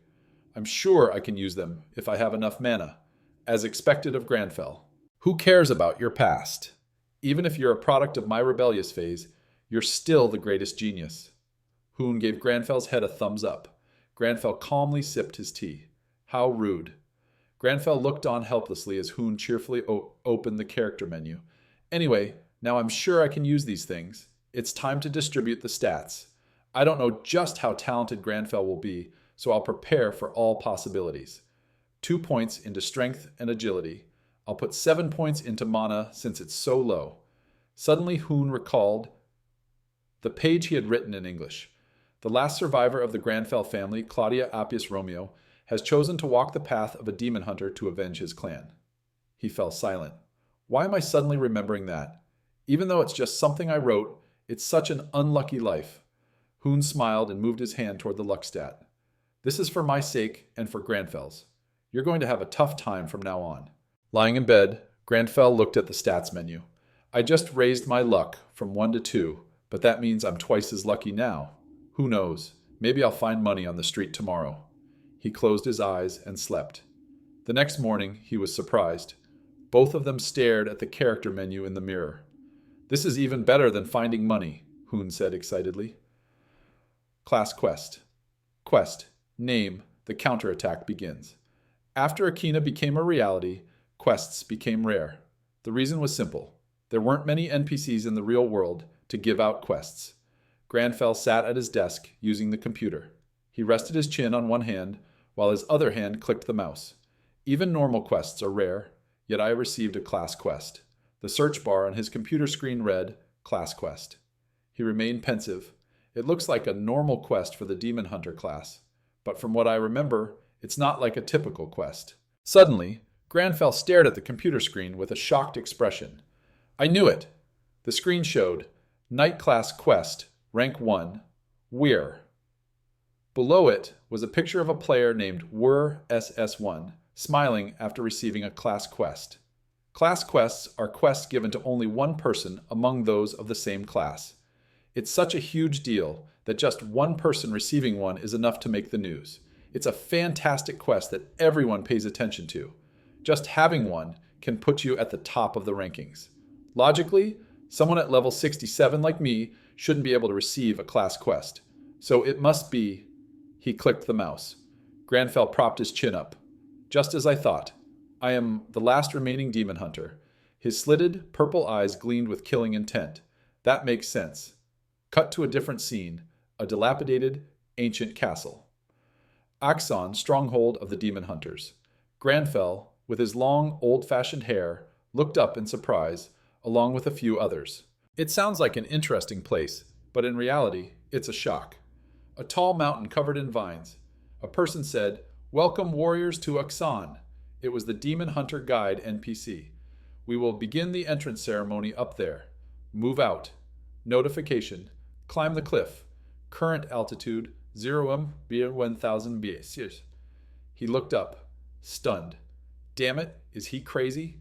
I'm sure I can use them if I have enough mana, as expected of Granfell. Who cares about your past? Even if you're a product of my rebellious phase, you're still the greatest genius. Hoon gave Granfell's head a thumbs up. Granfell calmly sipped his tea. How rude. Granfell looked on helplessly as Hoon cheerfully opened the character menu. Anyway, now I'm sure I can use these things. It's time to distribute the stats. I don't know just how talented Granfell will be, so I'll prepare for all possibilities. 2 points into strength and agility. I'll put 7 points into mana since it's so low. Suddenly Hoon recalled the page he had written in English. The last survivor of the Granfell family, Claudia Appius Romeo, has chosen to walk the path of a demon hunter to avenge his clan. He fell silent. Why am I suddenly remembering that? Even though it's just something I wrote, it's such an unlucky life. Hoon smiled and moved his hand toward the luck stat. This is for my sake and for Granfell's. You're going to have a tough time from now on. Lying in bed, Granfell looked at the stats menu. I just raised my luck from 1 to 2, but that means I'm twice as lucky now. Who knows? Maybe I'll find money on the street tomorrow. He closed his eyes and slept. The next morning, he was surprised. Both of them stared at the character menu in the mirror. This is even better than finding money, Hoon said excitedly. Class Quest. Quest. Name. The counterattack begins. After Akina became a reality, quests became rare. The reason was simple. There weren't many NPCs in the real world to give out quests. Granfell sat at his desk using the computer. He rested his chin on one hand, while his other hand clicked the mouse. Even normal quests are rare, yet I received a class quest. The search bar on his computer screen read, Class Quest. He remained pensive. It looks like a normal quest for the Demon Hunter class, but from what I remember, it's not like a typical quest. Suddenly, Granfell stared at the computer screen with a shocked expression. I knew it! The screen showed, Night Class Quest, Rank 1, Weir. Below it was a picture of a player named Wur SS1, smiling after receiving a class quest. Class quests are quests given to only one person among those of the same class. It's such a huge deal that just one person receiving one is enough to make the news. It's a fantastic quest that everyone pays attention to. Just having one can put you at the top of the rankings. Logically, someone at level 67 like me shouldn't be able to receive a class quest. So it must be... He clicked the mouse. Granfell propped his chin up. Just as I thought. I am the last remaining demon hunter. His slitted, purple eyes gleamed with killing intent. That makes sense. Cut to a different scene. A dilapidated, ancient castle. Axon, stronghold of the demon hunters. Granfell, with his long, old-fashioned hair, looked up in surprise, along with a few others. It sounds like an interesting place, but in reality, it's a shock. A tall mountain covered in vines. A person said, Welcome warriors to Axon. It was the Demon Hunter Guide NPC. We will begin the entrance ceremony up there. Move out. Notification. Climb the cliff. Current altitude 0,1000 meters. He looked up, stunned. Damn it, is he crazy?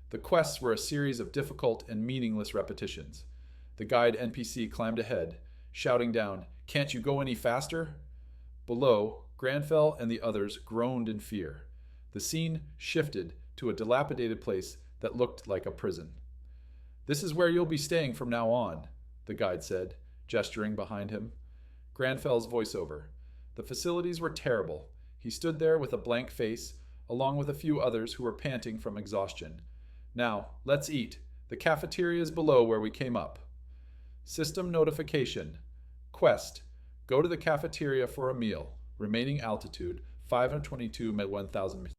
The quests were a series of difficult and meaningless repetitions. The guide NPC climbed ahead, shouting down, "Can't you go any faster?" Below, Granfell and the others groaned in fear. The scene shifted to a dilapidated place that looked like a prison. "This is where you'll be staying from now on," the guide said, gesturing behind him. Granfell's voiceover. The facilities were terrible. He stood there with a blank face, along with a few others who were panting from exhaustion. "Now, let's eat. The cafeteria is below where we came up." System notification. Quest. Go to the cafeteria for a meal. Remaining altitude 522 met 1000.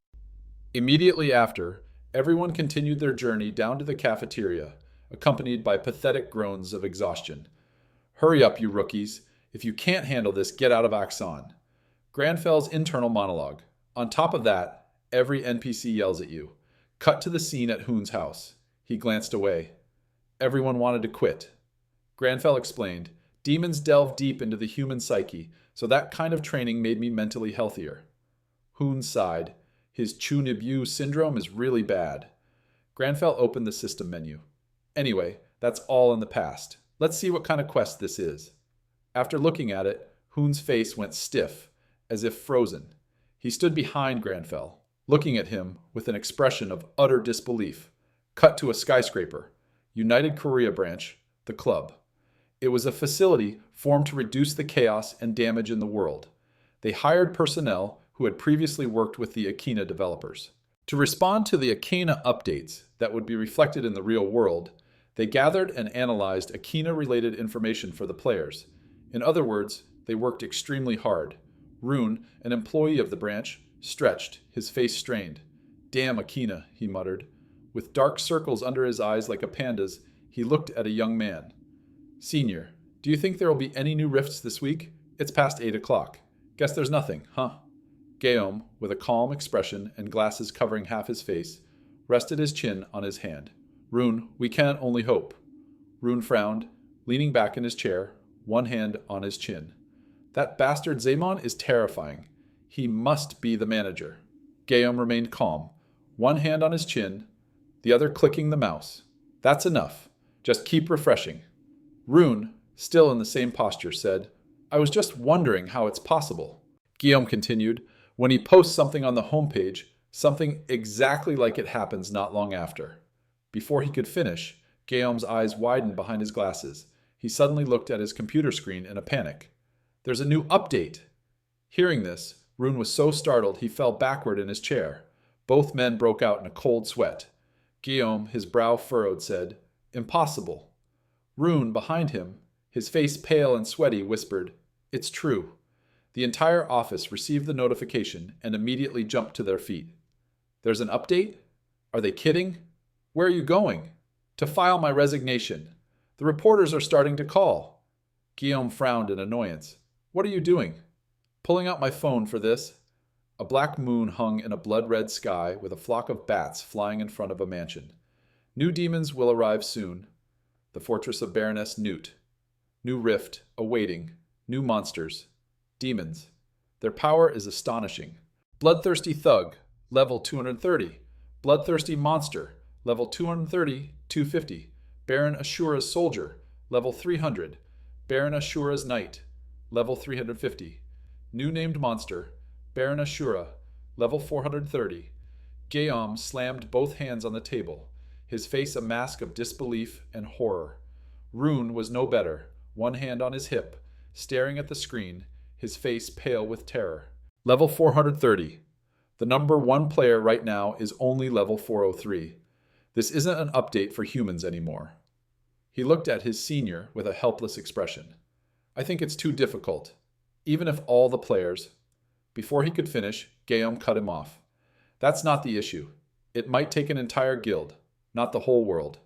Immediately after, everyone continued their journey down to the cafeteria, accompanied by pathetic groans of exhaustion. "Hurry up, you rookies. If you can't handle this, get out of Axon." Granfell's internal monologue. On top of that, every NPC yells at you. Cut to the scene at Hoon's house. He glanced away. Everyone wanted to quit. Granfell explained, "Demons delve deep into the human psyche, so that kind of training made me mentally healthier." Hoon sighed. "His Chu-Nibu syndrome is really bad." Granfell opened the system menu. "Anyway, that's all in the past. Let's see what kind of quest this is." After looking at it, Hoon's face went stiff, as if frozen. He stood behind Granfell, looking at him with an expression of utter disbelief. Cut to a skyscraper. United Korea branch, the club. It was a facility formed to reduce the chaos and damage in the world. They hired personnel who had previously worked with the Akina developers. To respond to the Akina updates that would be reflected in the real world, they gathered and analyzed Akina-related information for the players. In other words, they worked extremely hard. Rune, an employee of the branch, stretched, his face strained. "Damn Akina," he muttered. With dark circles under his eyes like a panda's, he looked at a young man. "Senior, do you think there will be any new rifts this week? It's past 8 o'clock. Guess there's nothing, huh?" Guillaume, with a calm expression and glasses covering half his face, rested his chin on his hand. "Rune, we can only hope." Rune frowned, leaning back in his chair, one hand on his chin. "That bastard Zaemon is terrifying. He must be the manager." Guillaume remained calm, one hand on his chin, the other clicking the mouse. "That's enough. Just keep refreshing." Rune, still in the same posture, said, "I was just wondering how it's possible." Guillaume continued, "When he posts something on the homepage, something exactly like it happens not long after." Before he could finish, Guillaume's eyes widened behind his glasses. He suddenly looked at his computer screen in a panic. "There's a new update!" Hearing this, Rune was so startled he fell backward in his chair. Both men broke out in a cold sweat. Guillaume, his brow furrowed, said, "Impossible." Rune, behind him, his face pale and sweaty, whispered, "It's true." The entire office received the notification and immediately jumped to their feet. "There's an update? Are they kidding? Where are you going?" "To file my resignation. The reporters are starting to call." Guillaume frowned in annoyance. "What are you doing?" "Pulling out my phone for this." A black moon hung in a blood-red sky with a flock of bats flying in front of a mansion. "New demons will arrive soon. The fortress of Baroness Newt. New rift, awaiting. New monsters. Demons. Their power is astonishing. Bloodthirsty thug, level 230. Bloodthirsty monster, level 230, 250. Baron Ashura's soldier, level 300. Baron Ashura's knight, level 350. New named monster, Baron Ashura, level 430. Guillaume slammed both hands on the table, his face a mask of disbelief and horror. Rune was no better, one hand on his hip, staring at the screen, his face pale with terror. Level 430. The number one player right now is only level 403. This isn't an update for humans anymore. He looked at his senior with a helpless expression. "I think it's too difficult, even if all the players..." Before he could finish, Guillaume cut him off. "That's not the issue. It might take an entire guild, not the whole world."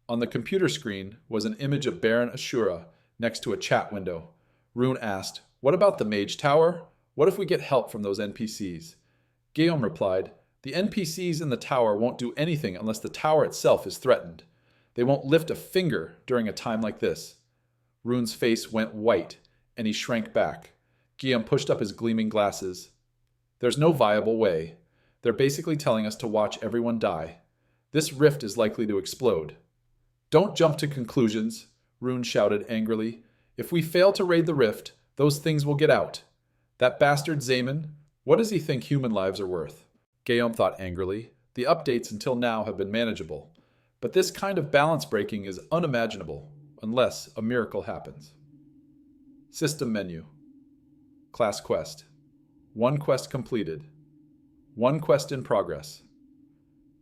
On the computer screen was an image of Baron Ashura next to a chat window. Rune asked, "What about the Mage Tower? What if we get help from those NPCs?" Guillaume replied, "The NPCs in the tower won't do anything unless the tower itself is threatened. They won't lift a finger during a time like this." Rune's face went white, and he shrank back. Guillaume pushed up his gleaming glasses. "There's no viable way. They're basically telling us to watch everyone die. This rift is likely to explode. Don't jump to conclusions, Rune shouted angrily. If we fail to raid the rift, those things will get out. That bastard Zaman, what does he think human lives are worth? Guillaume thought angrily. The updates until now have been manageable, but this kind of balance breaking is unimaginable unless a miracle happens. System menu. Class quest. 1 quest completed. 1 quest in progress.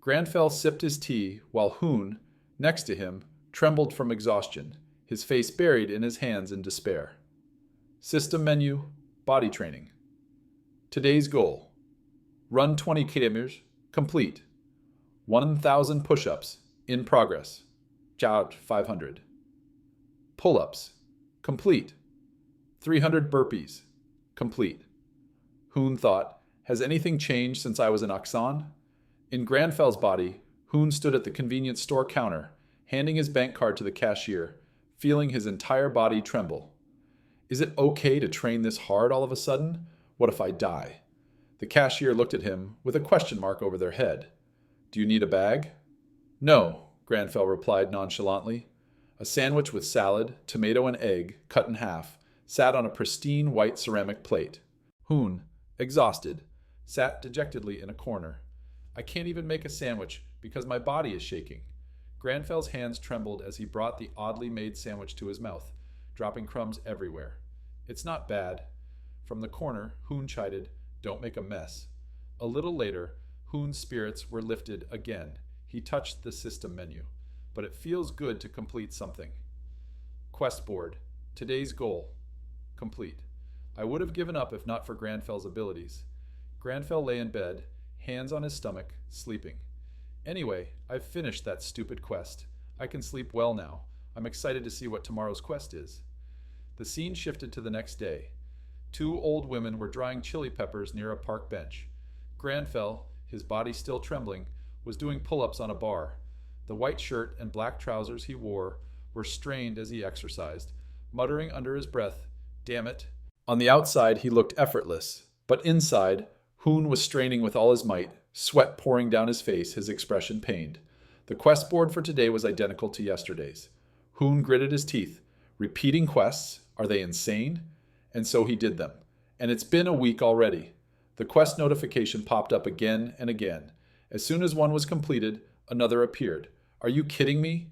Granfell sipped his tea while Hoon, next to him, trembled from exhaustion, his face buried in his hands in despair. System menu. Body training. Today's goal. Run 20 kilometers. Complete. 1,000 push-ups. In progress. Jog 500. Pull-ups. Complete. 300 burpees. Complete. Hoon thought, has anything changed since I was in Aksan? In Granfell's body, Hoon stood at the convenience store counter, handing his bank card to the cashier, feeling his entire body tremble. Is it okay to train this hard all of a sudden? What if I die? The cashier looked at him with a question mark over their head. Do you need a bag? No, Granfell replied nonchalantly. A sandwich with salad, tomato and egg, cut in half, sat on a pristine white ceramic plate. Hoon, exhausted, sat dejectedly in a corner. I can't even make a sandwich because my body is shaking. Granfell's hands trembled as he brought the oddly made sandwich to his mouth, dropping crumbs everywhere. It's not bad. From the corner, Hoon chided, Don't make a mess. A little later, Hoon's spirits were lifted again. He touched the system menu. But it feels good to complete something. Quest board. Today's goal. Complete. I would have given up if not for Granfell's abilities. Granfell lay in bed, hands on his stomach, sleeping. Anyway, I've finished that stupid quest. I can sleep well now. I'm excited to see what tomorrow's quest is. The scene shifted to the next day. 2 old women were drying chili peppers near a park bench. Granfell, his body still trembling, was doing pull-ups on a bar. The white shirt and black trousers he wore were strained as he exercised, muttering under his breath, Damn it. On the outside, he looked effortless, but inside, Hoon was straining with all his might, sweat pouring down his face, his expression pained. The quest board for today was identical to yesterday's. Hoon gritted his teeth. Repeating quests? Are they insane? And so he did them. And it's been a week already. The quest notification popped up again and again. As soon as one was completed, another appeared. Are you kidding me?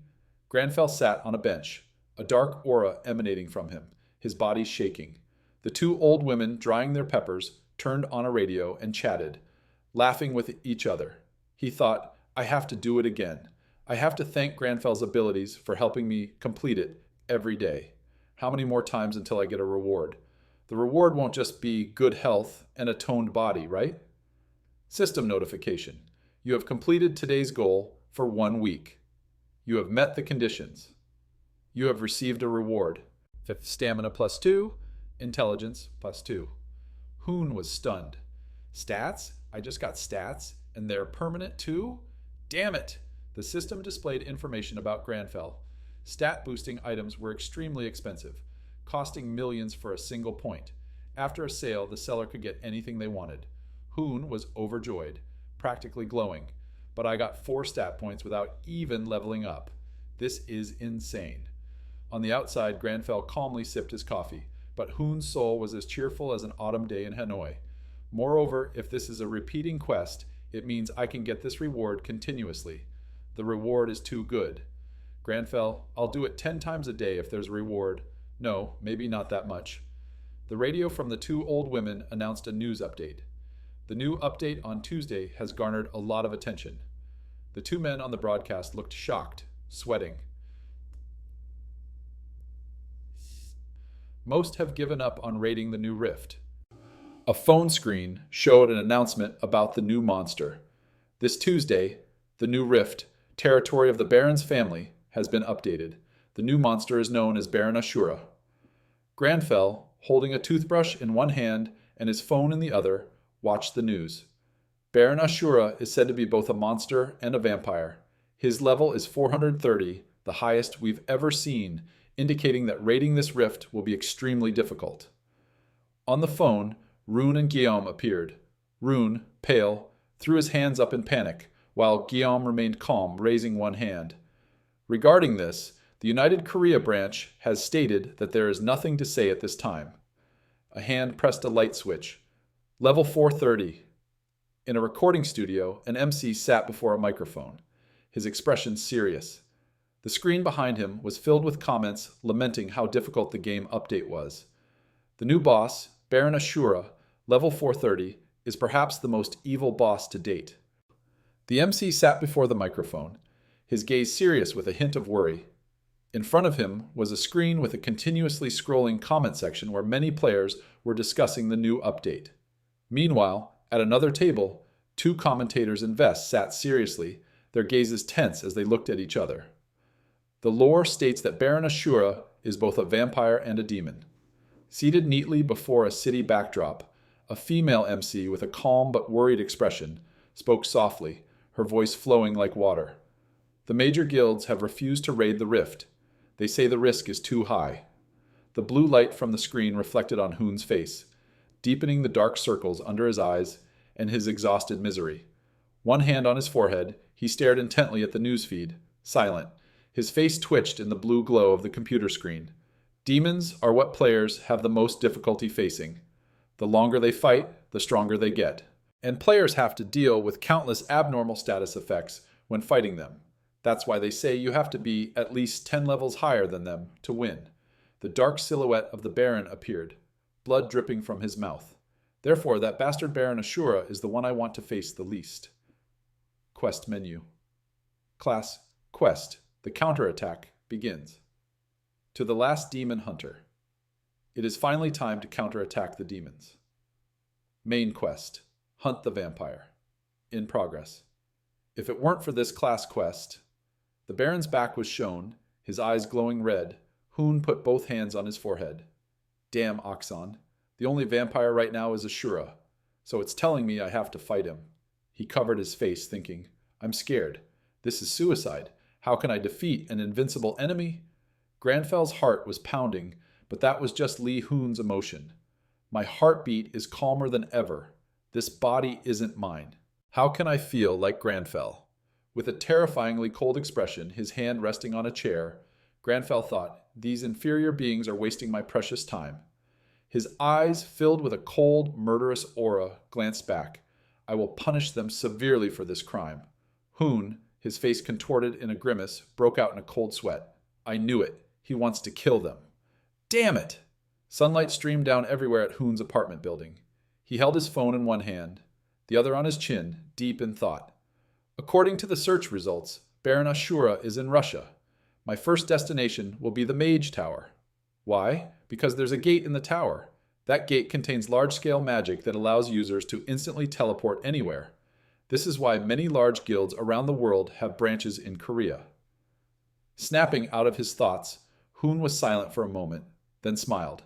Granfell sat on a bench, a dark aura emanating from him, his body shaking. The 2 old women, drying their peppers, turned on a radio and chatted, laughing with each other. He thought, I have to do it again. I have to thank Granfell's abilities for helping me complete it every day. How many more times until I get a reward? The reward won't just be good health and a toned body, right? System notification. You have completed today's goal for 1 week. You have met the conditions. You have received a reward. Stamina +2, intelligence +2. Hoon was stunned. Stats? I just got stats, and they're permanent too? Damn it! The system displayed information about Granfell. Stat-boosting items were extremely expensive, costing millions for a single point. After a sale, the seller could get anything they wanted. Hoon was overjoyed, practically glowing. But I got 4 stat points without even leveling up. This is insane. On the outside, Granfell calmly sipped his coffee, but Hoon's soul was as cheerful as an autumn day in Hanoi. Moreover, if this is a repeating quest, it means I can get this reward continuously. The reward is too good. Granfell, I'll do it 10 times a day if there's a reward. No, maybe not that much. The radio from the 2 old women announced a news update. The new update on Tuesday has garnered a lot of attention. The 2 men on the broadcast looked shocked, sweating. Most have given up on raiding the new rift. A phone screen showed an announcement about the new monster. This Tuesday, the new rift, territory of the Baron's family, has been updated. The new monster is known as Baron Ashura. Granfell, holding a toothbrush in one hand and his phone in the other, watched the news. Baron Ashura is said to be both a monster and a vampire. His level is 430, the highest we've ever seen, indicating that raiding this rift will be extremely difficult. On the phone, Rune and Guillaume appeared. Rune, pale, threw his hands up in panic. while Guillaume remained calm, raising one hand. Regarding this, the United Korea branch has stated that there is nothing to say at this time. A hand pressed a light switch. Level 430. In a recording studio, an MC sat before a microphone, his expression serious. The screen behind him was filled with comments lamenting how difficult the game update was. The new boss, Baron Ashura, level 430, is perhaps the most evil boss to date. The MC sat before the microphone, his gaze serious with a hint of worry. In front of him was a screen with a continuously scrolling comment section where many players were discussing the new update. Meanwhile, at another table, two commentators in vests sat seriously, their gazes tense as they looked at each other. The lore states that Baron Ashura is both a vampire and a demon. Seated neatly before a city backdrop, a female MC with a calm but worried expression spoke softly, her voice flowing like water. The major guilds have refused to raid the rift. They say the risk is too high. The blue light from the screen reflected on Hoon's face, deepening the dark circles under his eyes and his exhausted misery. One hand on his forehead, he stared intently at the newsfeed, silent. His face twitched in the blue glow of the computer screen. Demons are what players have the most difficulty facing. The longer they fight, the stronger they get. And players have to deal with countless abnormal status effects when fighting them. That's why they say you have to be at least 10 levels higher than them to win. The dark silhouette of the Baron appeared, blood dripping from his mouth. Therefore, that bastard Baron Ashura is the one I want to face the least. Quest menu. Class, Quest. The counterattack begins. To the last demon hunter. It is finally time to counterattack the demons. Main quest. Hunt the vampire. In progress. If it weren't for this class quest, the Baron's back was shown, his eyes glowing red. Hoon put both hands on his forehead. Damn Oxon. The only vampire right now is Ashura, so it's telling me I have to fight him. He covered his face, thinking, I'm scared. This is suicide. How can I defeat an invincible enemy? Granfel's heart was pounding, but that was just Lee Hoon's emotion. My heartbeat is calmer than ever. This body isn't mine. How can I feel like Granfell? With a terrifyingly cold expression, his hand resting on a chair, Granfell thought, these inferior beings are wasting my precious time. His eyes, filled with a cold, murderous aura, glanced back. I will punish them severely for this crime. Hoon, his face contorted in a grimace, broke out in a cold sweat. I knew it. He wants to kill them. Damn it! Sunlight streamed down everywhere at Hoon's apartment building. He held his phone in one hand, the other on his chin, deep in thought. According to the search results, Baron Ashura is in Russia. My first destination will be the Mage Tower. Why? Because there's a gate in the tower. That gate contains large-scale magic that allows users to instantly teleport anywhere. This is why many large guilds around the world have branches in Korea. Snapping out of his thoughts, Hoon was silent for a moment, then smiled.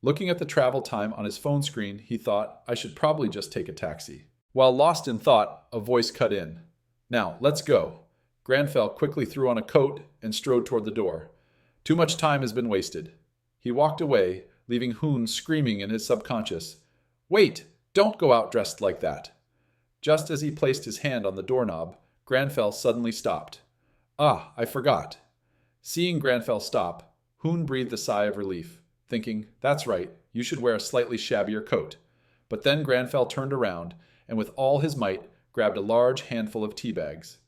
Looking at the travel time on his phone screen, he thought, I should probably just take a taxi. While lost in thought, a voice cut in. Now, let's go. Granfell quickly threw on a coat and strode toward the door. Too much time has been wasted. He walked away, leaving Hoon screaming in his subconscious, Wait! Don't go out dressed like that! Just as he placed his hand on the doorknob, Granfell suddenly stopped. Ah, I forgot. Seeing Granfell stop, Hoon breathed a sigh of relief, thinking, that's right, you should wear a slightly shabbier coat. But then Granfell turned around, and with all his might, grabbed a large handful of tea bags.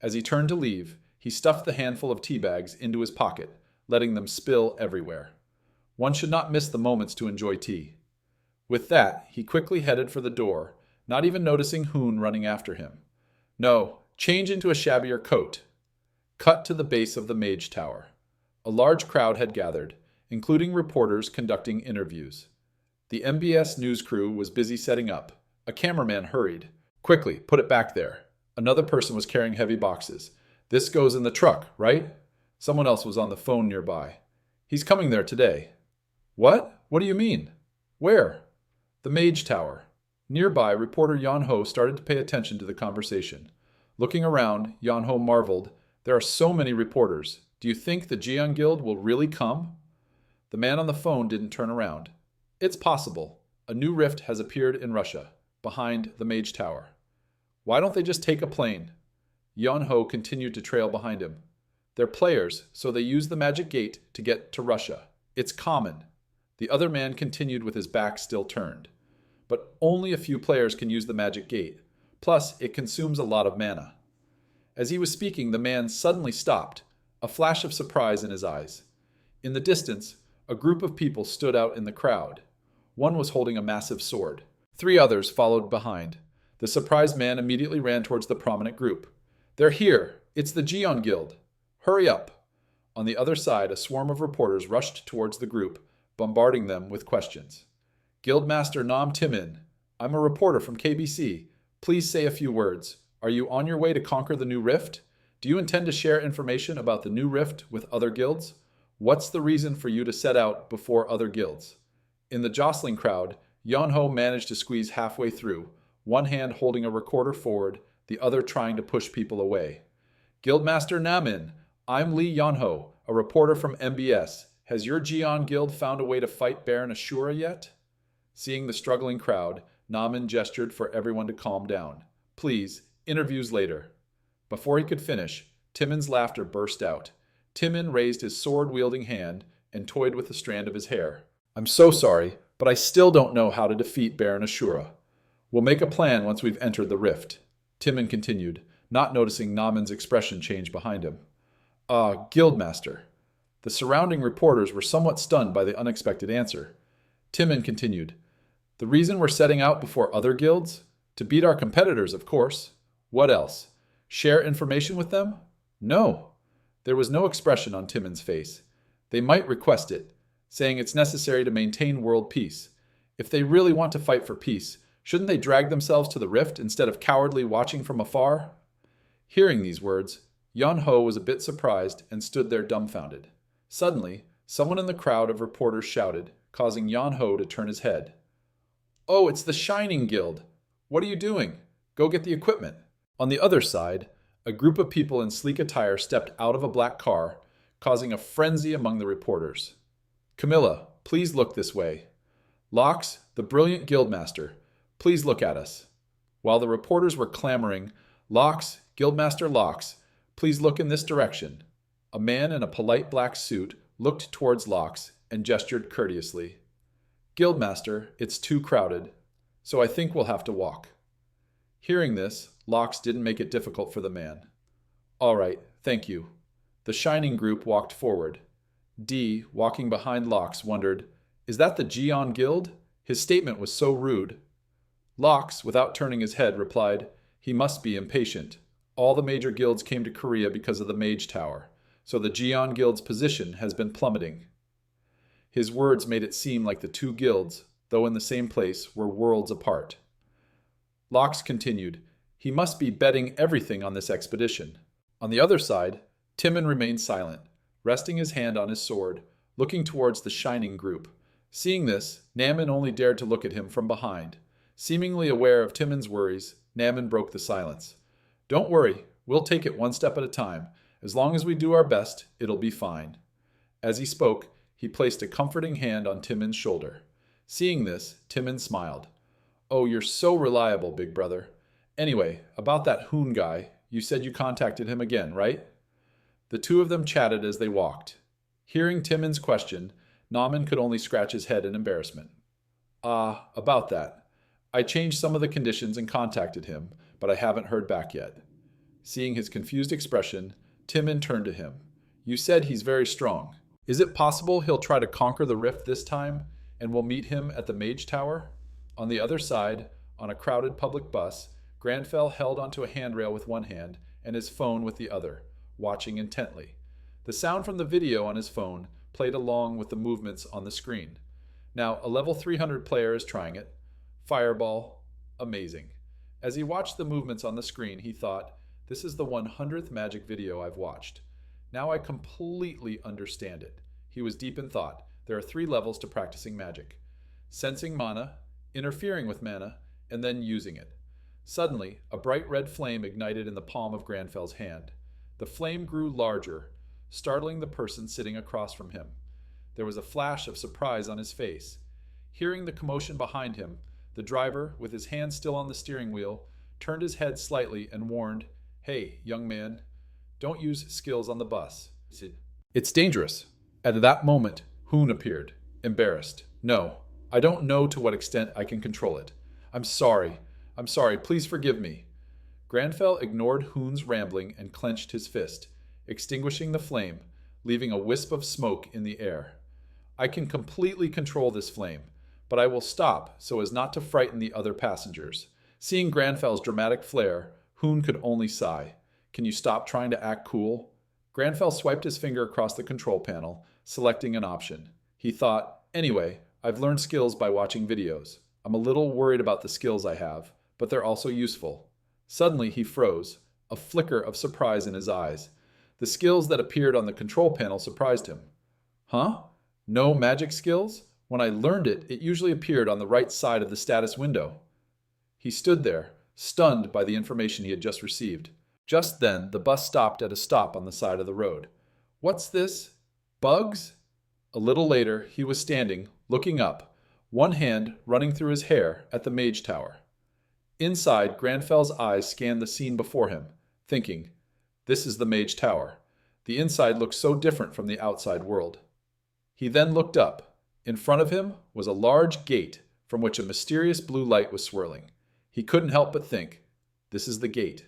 As he turned to leave, he stuffed the handful of tea bags into his pocket, letting them spill everywhere. One should not miss the moments to enjoy tea. With that, he quickly headed for the door, not even noticing Hoon running after him. No, change into a shabbier coat. Cut to the base of the Mage Tower. A large crowd had gathered, including reporters conducting interviews. The MBS news crew was busy setting up. A cameraman hurried. Quickly, put it back there. Another person was carrying heavy boxes. This goes in the truck, right? Someone else was on the phone nearby. He's coming there today. What? What do you mean? Where? The Mage Tower. Nearby, reporter Yon-ho started to pay attention to the conversation. Looking around, Yon-ho marveled, there are so many reporters. Do you think the Jeon Guild will really come? The man on the phone didn't turn around. It's possible. A new rift has appeared in Russia, behind the Mage Tower. Why don't they just take a plane? Yon-ho continued to trail behind him. They're players, so they use the magic gate to get to Russia. It's common. The other man continued with his back still turned. But only a few players can use the magic gate. Plus, it consumes a lot of mana. As he was speaking, the man suddenly stopped, a flash of surprise in his eyes. In the distance, a group of people stood out in the crowd. One was holding a massive sword. 3 others followed behind. The surprised man immediately ran towards the prominent group. They're here! It's the Geon Guild! Hurry up! On the other side, a swarm of reporters rushed towards the group, bombarding them with questions. Guildmaster Nam Timin, I'm a reporter from KBC. Please say a few words. Are you on your way to conquer the new rift? Do you intend to share information about the new rift with other guilds? What's the reason for you to set out before other guilds? In the jostling crowd, Yon-ho managed to squeeze halfway through, one hand holding a recorder forward, the other trying to push people away. Guildmaster Namin, I'm Lee Yon-ho, a reporter from MBS. Has your Geon Guild found a way to fight Baron Ashura yet? Seeing the struggling crowd, Namin gestured for everyone to calm down. Please, interviews later. Before he could finish, Timin's laughter burst out. Timin raised his sword-wielding hand and toyed with a strand of his hair. I'm so sorry, but I still don't know how to defeat Baron Ashura. We'll make a plan once we've entered the rift. Timin continued, not noticing Namin's expression change behind him. Guildmaster. The surrounding reporters were somewhat stunned by the unexpected answer. Timin continued, the reason we're setting out before other guilds? To beat our competitors, of course. What else? Share information with them? No. There was no expression on Timin's face. They might request it, saying it's necessary to maintain world peace. If they really want to fight for peace, shouldn't they drag themselves to the rift instead of cowardly watching from afar? Hearing these words, Yon-ho was a bit surprised and stood there dumbfounded. Suddenly, someone in the crowd of reporters shouted, causing Yon-ho to turn his head. Oh, it's the Shining Guild! What are you doing? Go get the equipment. On the other side, a group of people in sleek attire stepped out of a black car, causing a frenzy among the reporters. Camilla, please look this way. Lox, the brilliant guildmaster, please look at us. While the reporters were clamoring, Lox, Guildmaster Lox, please look in this direction. A man in a polite black suit looked towards Lox and gestured courteously. Guildmaster, it's too crowded, so I think we'll have to walk. Hearing this, Lox didn't make it difficult for the man. All right, thank you. The Shining group walked forward. D, walking behind Lox, wondered, is that the Geon Guild? His statement was so rude. Lox, without turning his head, replied, he must be impatient. All the major guilds came to Korea because of the Mage Tower, so the Geon Guild's position has been plummeting. His words made it seem like the two guilds, though in the same place, were worlds apart. Lox continued, he must be betting everything on this expedition. On the other side, Timin remained silent, resting his hand on his sword, looking towards the Shining group. Seeing this, Namin only dared to look at him from behind. Seemingly aware of Timin's worries, Namin broke the silence. Don't worry, we'll take it one step at a time. As long as we do our best, it'll be fine. As he spoke, he placed a comforting hand on Timin's shoulder. Seeing this, Timin smiled. Oh, you're so reliable, big brother. Anyway, about that Hoon guy, you said you contacted him again, right? The two of them chatted as they walked. Hearing Timin's question, Namin could only scratch his head in embarrassment. About that. I changed some of the conditions and contacted him, but I haven't heard back yet. Seeing his confused expression, Timin turned to him. You said he's very strong. Is it possible he'll try to conquer the rift this time, and we'll meet him at the Mage Tower? On the other side, on a crowded public bus, Granfell held onto a handrail with one hand and his phone with the other, watching intently. The sound from the video on his phone played along with the movements on the screen. Now, a level 300 player is trying it. Fireball. Amazing. As he watched the movements on the screen, he thought, this is the 100th magic video I've watched. Now I completely understand it. He was deep in thought. There are 3 levels to practicing magic. Sensing mana, interfering with mana, and then using it. Suddenly, a bright red flame ignited in the palm of Granfell's hand. The flame grew larger, startling the person sitting across from him. There was a flash of surprise on his face. Hearing the commotion behind him, the driver, with his hand still on the steering wheel, turned his head slightly and warned, "Hey, young man, don't use skills on the bus. It's dangerous." At that moment, Hoon appeared, embarrassed. "No, I don't know to what extent I can control it. I'm sorry. I'm sorry. Please forgive me." Granfell ignored Hoon's rambling and clenched his fist, extinguishing the flame, leaving a wisp of smoke in the air. "I can completely control this flame, but I will stop so as not to frighten the other passengers." Seeing Granfell's dramatic flair, Hoon could only sigh. "Can you stop trying to act cool?" Granfell swiped his finger across the control panel, selecting an option. He thought, "Anyway, I've learned skills by watching videos. I'm a little worried about the skills I have, but they're also useful." Suddenly he froze, a flicker of surprise in his eyes. The skills that appeared on the control panel surprised him. "Huh? No magic skills? When I learned it, it usually appeared on the right side of the status window." He stood there, stunned by the information he had just received. Just then, the bus stopped at a stop on the side of the road. "What's this? Bugs?" A little later, he was standing, looking up, one hand running through his hair at the Mage Tower. Inside, Granfell's eyes scanned the scene before him, thinking, "This is the Mage Tower. The inside looks so different from the outside world." He then looked up. In front of him was a large gate from which a mysterious blue light was swirling. He couldn't help but think, "This is the gate."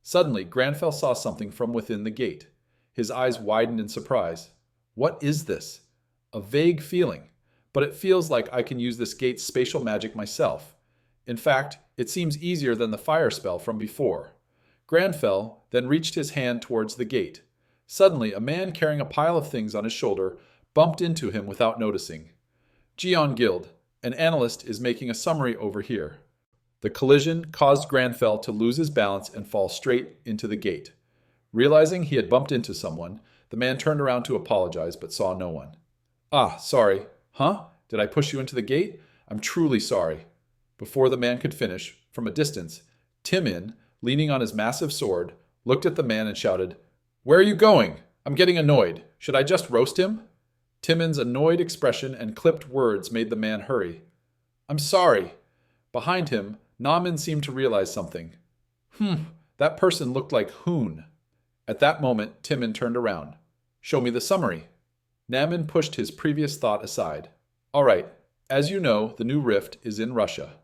Suddenly, Granfell saw something from within the gate. His eyes widened in surprise. "What is this?" "A vague feeling, but it feels like I can use this gate's spatial magic myself. In fact, it seems easier than the fire spell from before." Granfell then reached his hand towards the gate. Suddenly, a man carrying a pile of things on his shoulder bumped into him without noticing. "Gion Guild, an analyst is making a summary over here." The collision caused Granfell to lose his balance and fall straight into the gate. Realizing he had bumped into someone, the man turned around to apologize but saw no one. "Ah, sorry. Huh? Did I push you into the gate? I'm truly sorry." Before the man could finish, from a distance, Timon, leaning on his massive sword, looked at the man and shouted, "Where are you going? I'm getting annoyed. Should I just roast him?" Timon's annoyed expression and clipped words made the man hurry. "I'm sorry." Behind him, Naaman seemed to realize something. That person looked like Hoon." At that moment, Timon turned around. "Show me the summary." Naaman pushed his previous thought aside. "All right, as you know, the new rift is in Russia."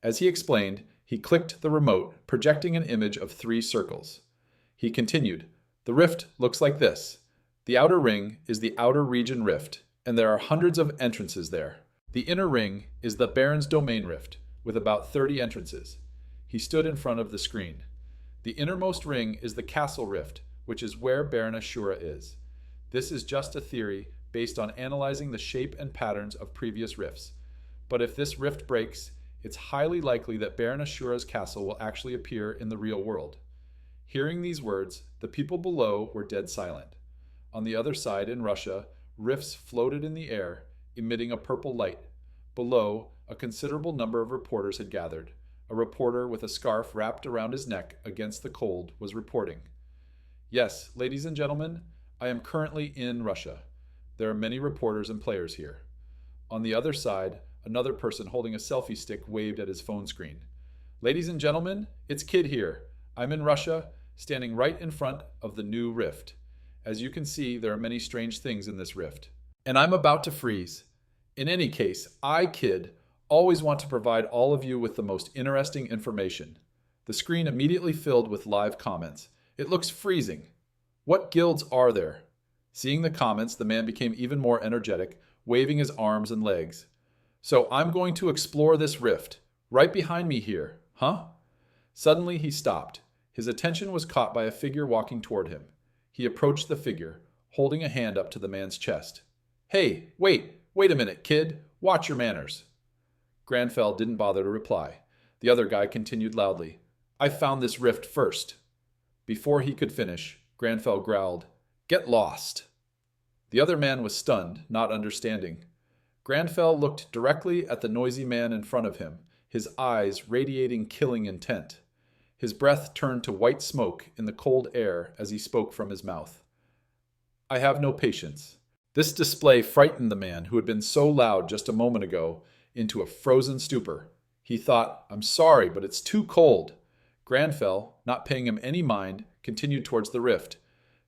As he explained, he clicked the remote, projecting an image of 3 circles. He continued, "The rift looks like this. The outer ring is the outer region rift, and there are hundreds of entrances there. The inner ring is the Baron's domain rift, with about 30 entrances." He stood in front of the screen. "The innermost ring is the castle rift, which is where Baron Ashura is. This is just a theory based on analyzing the shape and patterns of previous rifts. But if this rift breaks, it's highly likely that Baron Ashura's castle will actually appear in the real world." Hearing these words, the people below were dead silent. On the other side, in Russia, rifts floated in the air, emitting a purple light. Below, a considerable number of reporters had gathered. A reporter with a scarf wrapped around his neck against the cold was reporting. "Yes, ladies and gentlemen, I am currently in Russia. There are many reporters and players here." On the other side, another person holding a selfie stick waved at his phone screen. "Ladies and gentlemen, it's Kid here. I'm in Russia, standing right in front of the new rift. As you can see, there are many strange things in this rift. And I'm about to freeze. In any case, I, Kid, always want to provide all of you with the most interesting information." The screen immediately filled with live comments. "It looks freezing. What guilds are there?" Seeing the comments, the man became even more energetic, waving his arms and legs. "So I'm going to explore this rift. Right behind me here, huh?" Suddenly he stopped. His attention was caught by a figure walking toward him. He approached the figure, holding a hand up to the man's chest. "Hey, wait a minute, Kid. Watch your manners." Granfell didn't bother to reply. The other guy continued loudly, "I found this rift first." Before he could finish, Granfell growled, "Get lost." The other man was stunned, not understanding. Granfell looked directly at the noisy man in front of him, his eyes radiating killing intent. His breath turned to white smoke in the cold air as he spoke from his mouth. "I have no patience." This display frightened the man who had been so loud just a moment ago into a frozen stupor. He thought, "I'm sorry, but it's too cold." Granfell, not paying him any mind, continued towards the rift.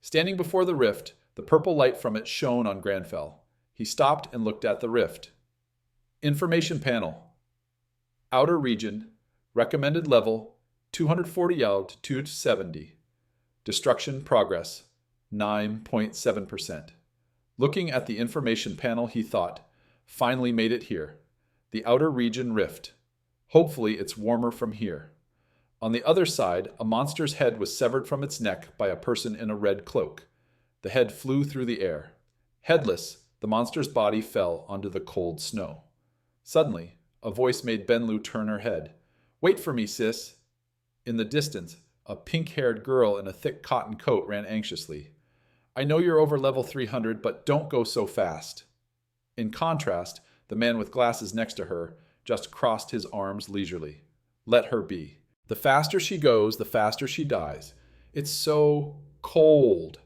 Standing before the rift, the purple light from it shone on Granfell. He stopped and looked at the rift. Information panel. Outer region. Recommended level 240 out to 270. Destruction progress 9.7%. Looking at the information panel, he thought, finally made it here. The outer region rift. Hopefully it's warmer from here. On the other side, a monster's head was severed from its neck by a person in a red cloak. The head flew through the air. Headless, the monster's body fell onto the cold snow. Suddenly, a voice made Benlu turn her head. "Wait for me, sis." In the distance, a pink-haired girl in a thick cotton coat ran anxiously. "I know you're over level 300, but don't go so fast." In contrast, the man with glasses next to her just crossed his arms leisurely. Let her be. The faster she goes, the faster she dies. It's so cold.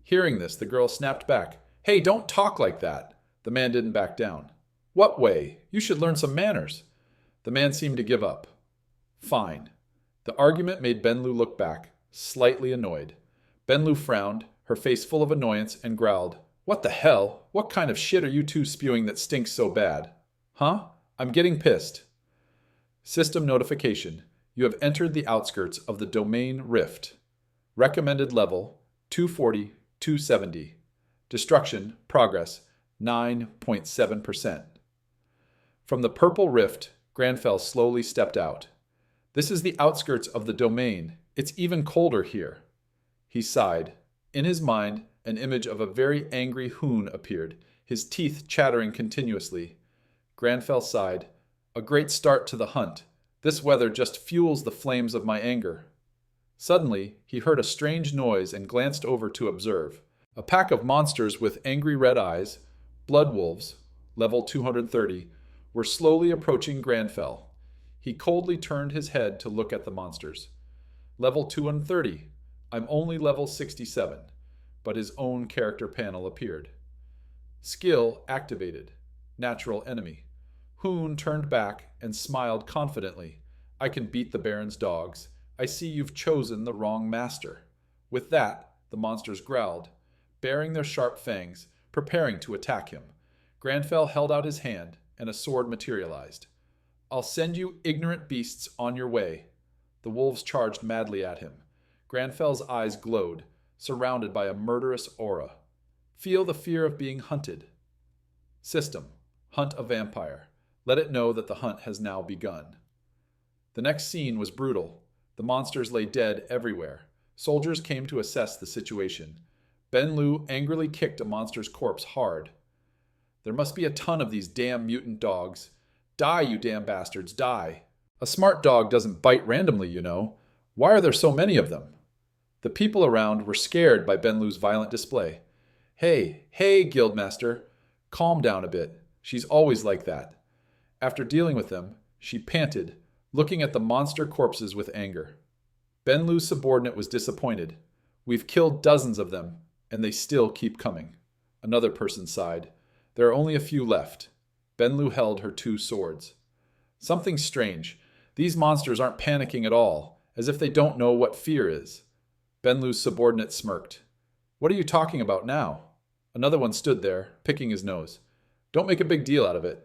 Hearing this, the girl snapped back. "Hey, don't talk like that." The man didn't back down. "What way? You should learn some manners." The man seemed to give up. Fine. The argument made Benlu look back, slightly annoyed. Benlu frowned, her face full of annoyance, and growled, "What the hell? What kind of shit are you two spewing that stinks so bad?" "Huh? I'm getting pissed." System notification. You have entered the outskirts of the domain rift. Recommended level 240, 270. Destruction progress 9.7%. From the purple rift, Granfell slowly stepped out. "This is the outskirts of the domain. It's even colder here." He sighed. In his mind, an image of a very angry Hoon appeared, his teeth chattering continuously. Granfell sighed. "A great start to the hunt. This weather just fuels the flames of my anger." Suddenly, he heard a strange noise and glanced over to observe. A pack of monsters with angry red eyes, blood wolves, level 230, were slowly approaching Granfell. He coldly turned his head to look at the monsters. "Level 230. I'm only level 67. But his own character panel appeared. Skill activated. Natural enemy. Hoon turned back and smiled confidently. "I can beat the Baron's dogs. I see you've chosen the wrong master." With that, the monsters growled, baring their sharp fangs, preparing to attack him. Granfell held out his hand, and a sword materialized. "I'll send you ignorant beasts on your way." The wolves charged madly at him. Granfell's eyes glowed, surrounded by a murderous aura. Feel the fear of being hunted. System. Hunt a vampire. Let it know that the hunt has now begun. The next scene was brutal. The monsters lay dead everywhere. Soldiers came to assess the situation. Benlu angrily kicked a monster's corpse hard. "There must be a ton of these damn mutant dogs. Die, you damn bastards, die. A smart dog doesn't bite randomly, you know. Why are there so many of them?" The people around were scared by Benlu's violent display. Hey, Guildmaster. Calm down a bit. She's always like that." After dealing with them, she panted, looking at the monster corpses with anger. Benlu's subordinate was disappointed. "We've killed dozens of them, and they still keep coming." Another person sighed. "There are only a few left." Benlu held her two swords. "Something's strange. These monsters aren't panicking at all, as if they don't know what fear is." Benlu's subordinate smirked. "What are you talking about now?" Another one stood there, picking his nose. "Don't make a big deal out of it."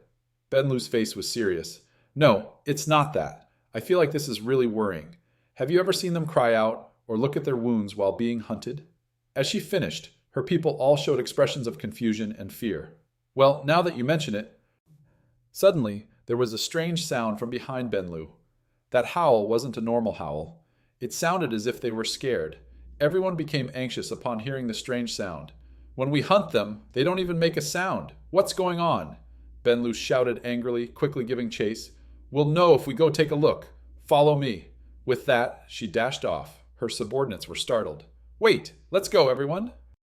Benlu's face was serious. "No, it's not that. I feel like this is really worrying. Have you ever seen them cry out or look at their wounds while being hunted?" As she finished, her people all showed expressions of confusion and fear. "Well, now that you mention it..." Suddenly, there was a strange sound from behind Benlu. That howl wasn't a normal howl. It sounded as if they were scared. Everyone became anxious upon hearing the strange sound. "When we hunt them, they don't even make a sound. What's going on?" Benlu shouted angrily, quickly giving chase. "We'll know if we go take a look. Follow me." With that, she dashed off. Her subordinates were startled. "Wait, let's go, everyone."